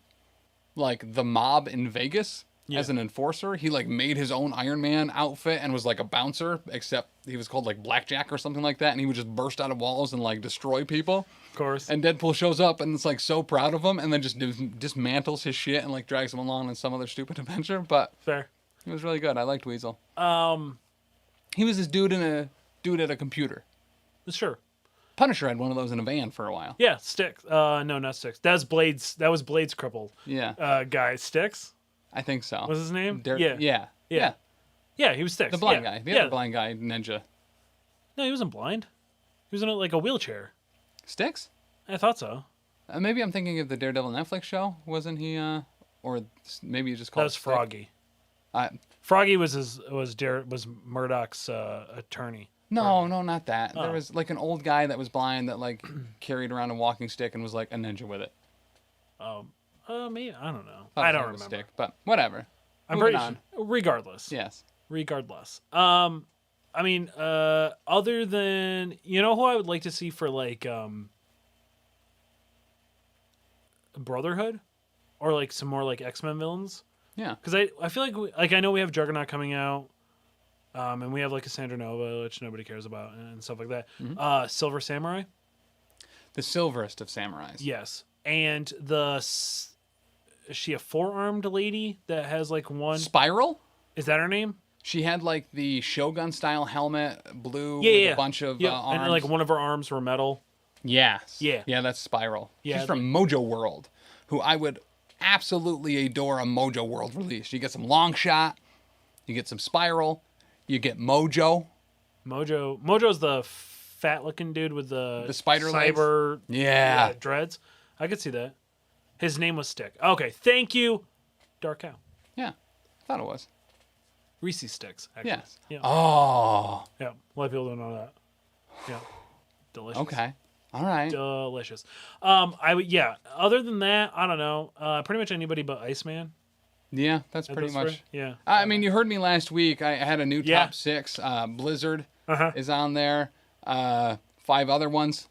like the mob in Vegas as an enforcer. He like made his own Iron Man outfit and was like a bouncer, except he was called like Blackjack or something like that. And he would just burst out of walls and like destroy people. Of course. And Deadpool shows up and it's like so proud of him and then just dismantles his shit and like drags him along in some other stupid adventure. But fair. It was really good. I liked Weasel. He was this dude at a computer. Sure. Punisher had one of those in a van for a while. Yeah, Sticks. No, not Sticks. That was Blade's crippled. Yeah. Guy. Sticks? I think so. What's his name? Yeah. Yeah, he was Sticks. The blind guy. The other blind guy, ninja. No, he wasn't blind. He was in like a wheelchair. Sticks? I thought so. Maybe I'm thinking of the Daredevil Netflix show. Wasn't he? Or maybe you just called. That was Froggy. Froggy was Murdoch's attorney. No, not that. There was like an old guy that was blind that like carried around a walking stick and was like a ninja with it. Maybe I don't know. I don't don't remember. Stick, but whatever. I'm Moving pretty on. sure. Regardless. Yes. Regardless. I mean, other than who I would like to see for like Brotherhood, or like some more like X-Men villains. Yeah. Because I feel like I know we have Juggernaut coming out, and we have like Cassandra Nova, which nobody cares about, and stuff like that. Mm-hmm. Silver Samurai. The silverest of samurais. Yes, and is she a four-armed lady that has like one? Spiral? Is that her name? She had like the Shogun style helmet, blue with a bunch of arms. And like one of her arms were metal. Yes. Yeah. Yeah, that's Spiral. Yeah, She's from Mojo World, who I would absolutely adore a Mojo World release. You get some Long Shot, you get some Spiral, you get Mojo. Mojo's the fat-looking dude with the spider cyber legs. Yeah. Dreads. I could see that. His name was Stick. Okay, thank you, Dark Cow. Yeah, I thought it was. Reese's Sticks, actually. Yes. Yeah. Oh. Yeah, a lot of people don't know that. Yeah. Delicious. Okay. All right. Delicious. Other than that, I don't know. Pretty much anybody but Iceman. Yeah, that's pretty much. Yeah. I mean, you heard me last week. I had a new top 6. Blizzard is on there. 5 other ones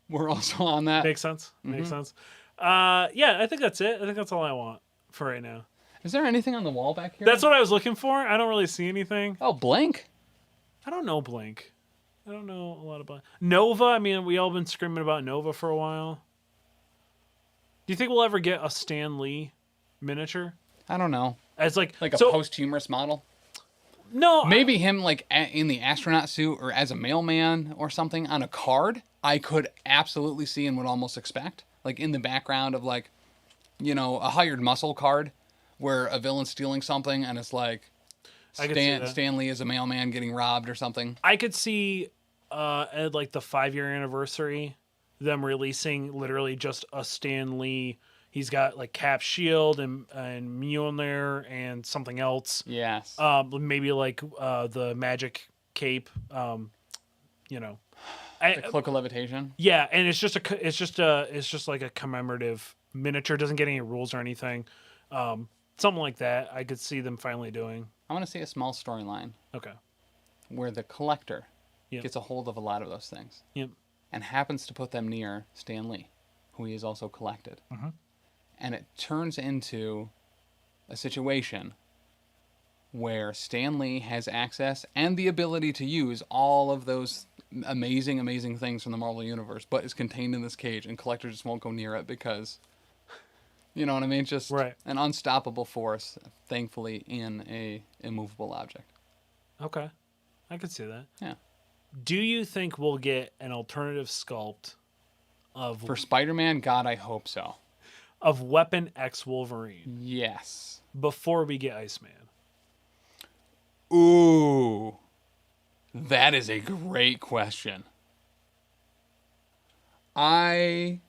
were also on that. Makes sense. Makes sense. I think that's it. I think that's all I want for right now. Is there anything on the wall back here? That's what I was looking for. I don't really see anything. Oh, Blank? I don't know Blank. I don't know a lot about Nova. I mean, we all been screaming about Nova for a while. Do you think we'll ever get a Stan Lee miniature? I don't know. As like a posthumous model? No. Maybe him like in the astronaut suit or as a mailman or something on a card. I could absolutely see and would almost expect. Like in the background of like, a hired muscle card where a villain's stealing something and it's like Stan Lee is a mailman getting robbed or something. I could see at like the 5-year anniversary, them releasing literally just a Stan Lee. He's got like Cap shield and Mjolnir and something else. Yes. Maybe like the magic cape. The Cloak of Levitation. Yeah, and it's just like a commemorative miniature. It doesn't get any rules or anything. Something like that. I could see them finally doing. I want to see a small storyline. Okay. Where the collector gets a hold of a lot of those things. Yep. And happens to put them near Stan Lee, who he has also collected. Mm-hmm. And it turns into a situation where Stan Lee has access and the ability to use all of those amazing, amazing things from the Marvel Universe, but is contained in this cage, and collector just won't go near it because You know what I mean? Just Right. an unstoppable force, thankfully, in a immovable object. Okay. I could see that. Yeah. Do you think we'll get an alternative sculpt For Spider-Man, God, I hope so. of Weapon X Wolverine Yes. before we get Iceman? Ooh. That is a great question. I've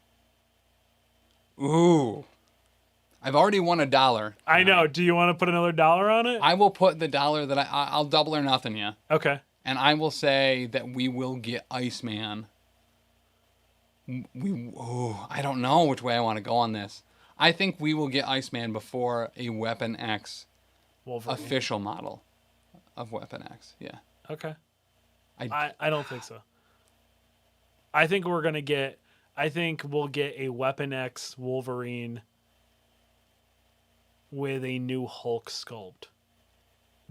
already won $1. I know. Do you want to put another dollar on it? I will put the dollar that I'll double or nothing you. Okay. And I will say that we will get Iceman. I don't know which way I want to go on this. I think we will get Iceman before a Weapon X Wolverine. official model of Weapon X. Yeah. Okay. I don't think so. I think we'll get a Weapon X Wolverine with a new Hulk sculpt.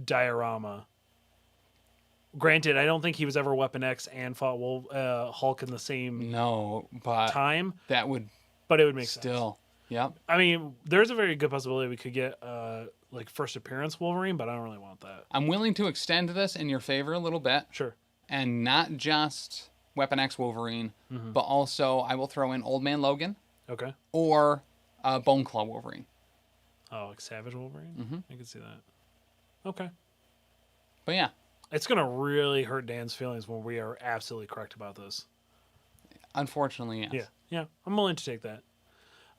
Diorama. Granted, I don't think he was ever Weapon X and fought Hulk in the same time. That would But it would make still. sense. Yep. I mean, there's a very good possibility we could get like first appearance Wolverine, but I don't really want that. I'm willing to extend this in your favor a little bit. Sure. And not just Weapon X Wolverine, but also I will throw in Old Man Logan. Okay. Or Bone Claw Wolverine. Oh, like Savage Wolverine? Mm-hmm. I can see that. Okay. But yeah. It's going to really hurt Dan's feelings when we are absolutely correct about this. Unfortunately, yes. Yeah. Yeah. I'm willing to take that.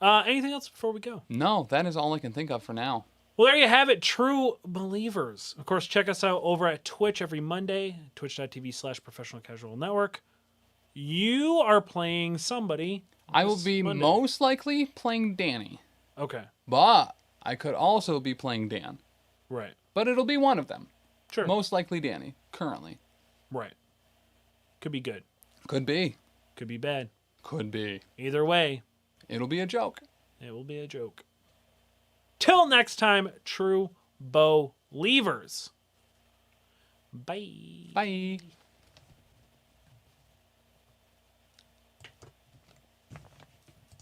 Anything else before we go? No, that is all I can think of for now. Well, there you have it, true believers. Of course, check us out over at Twitch every Monday, twitch.tv/Professional Casual Network. You are playing somebody. I will be Monday. most likely playing Danny. Okay. But I could also be playing Dan. Right. But it'll be one of them. Sure. Most likely Danny, currently. Right. Could be good. Could be. Could be bad. Could be. Either way, It'll be a joke. it will be a joke. Till next time, true believers. Bye. Bye.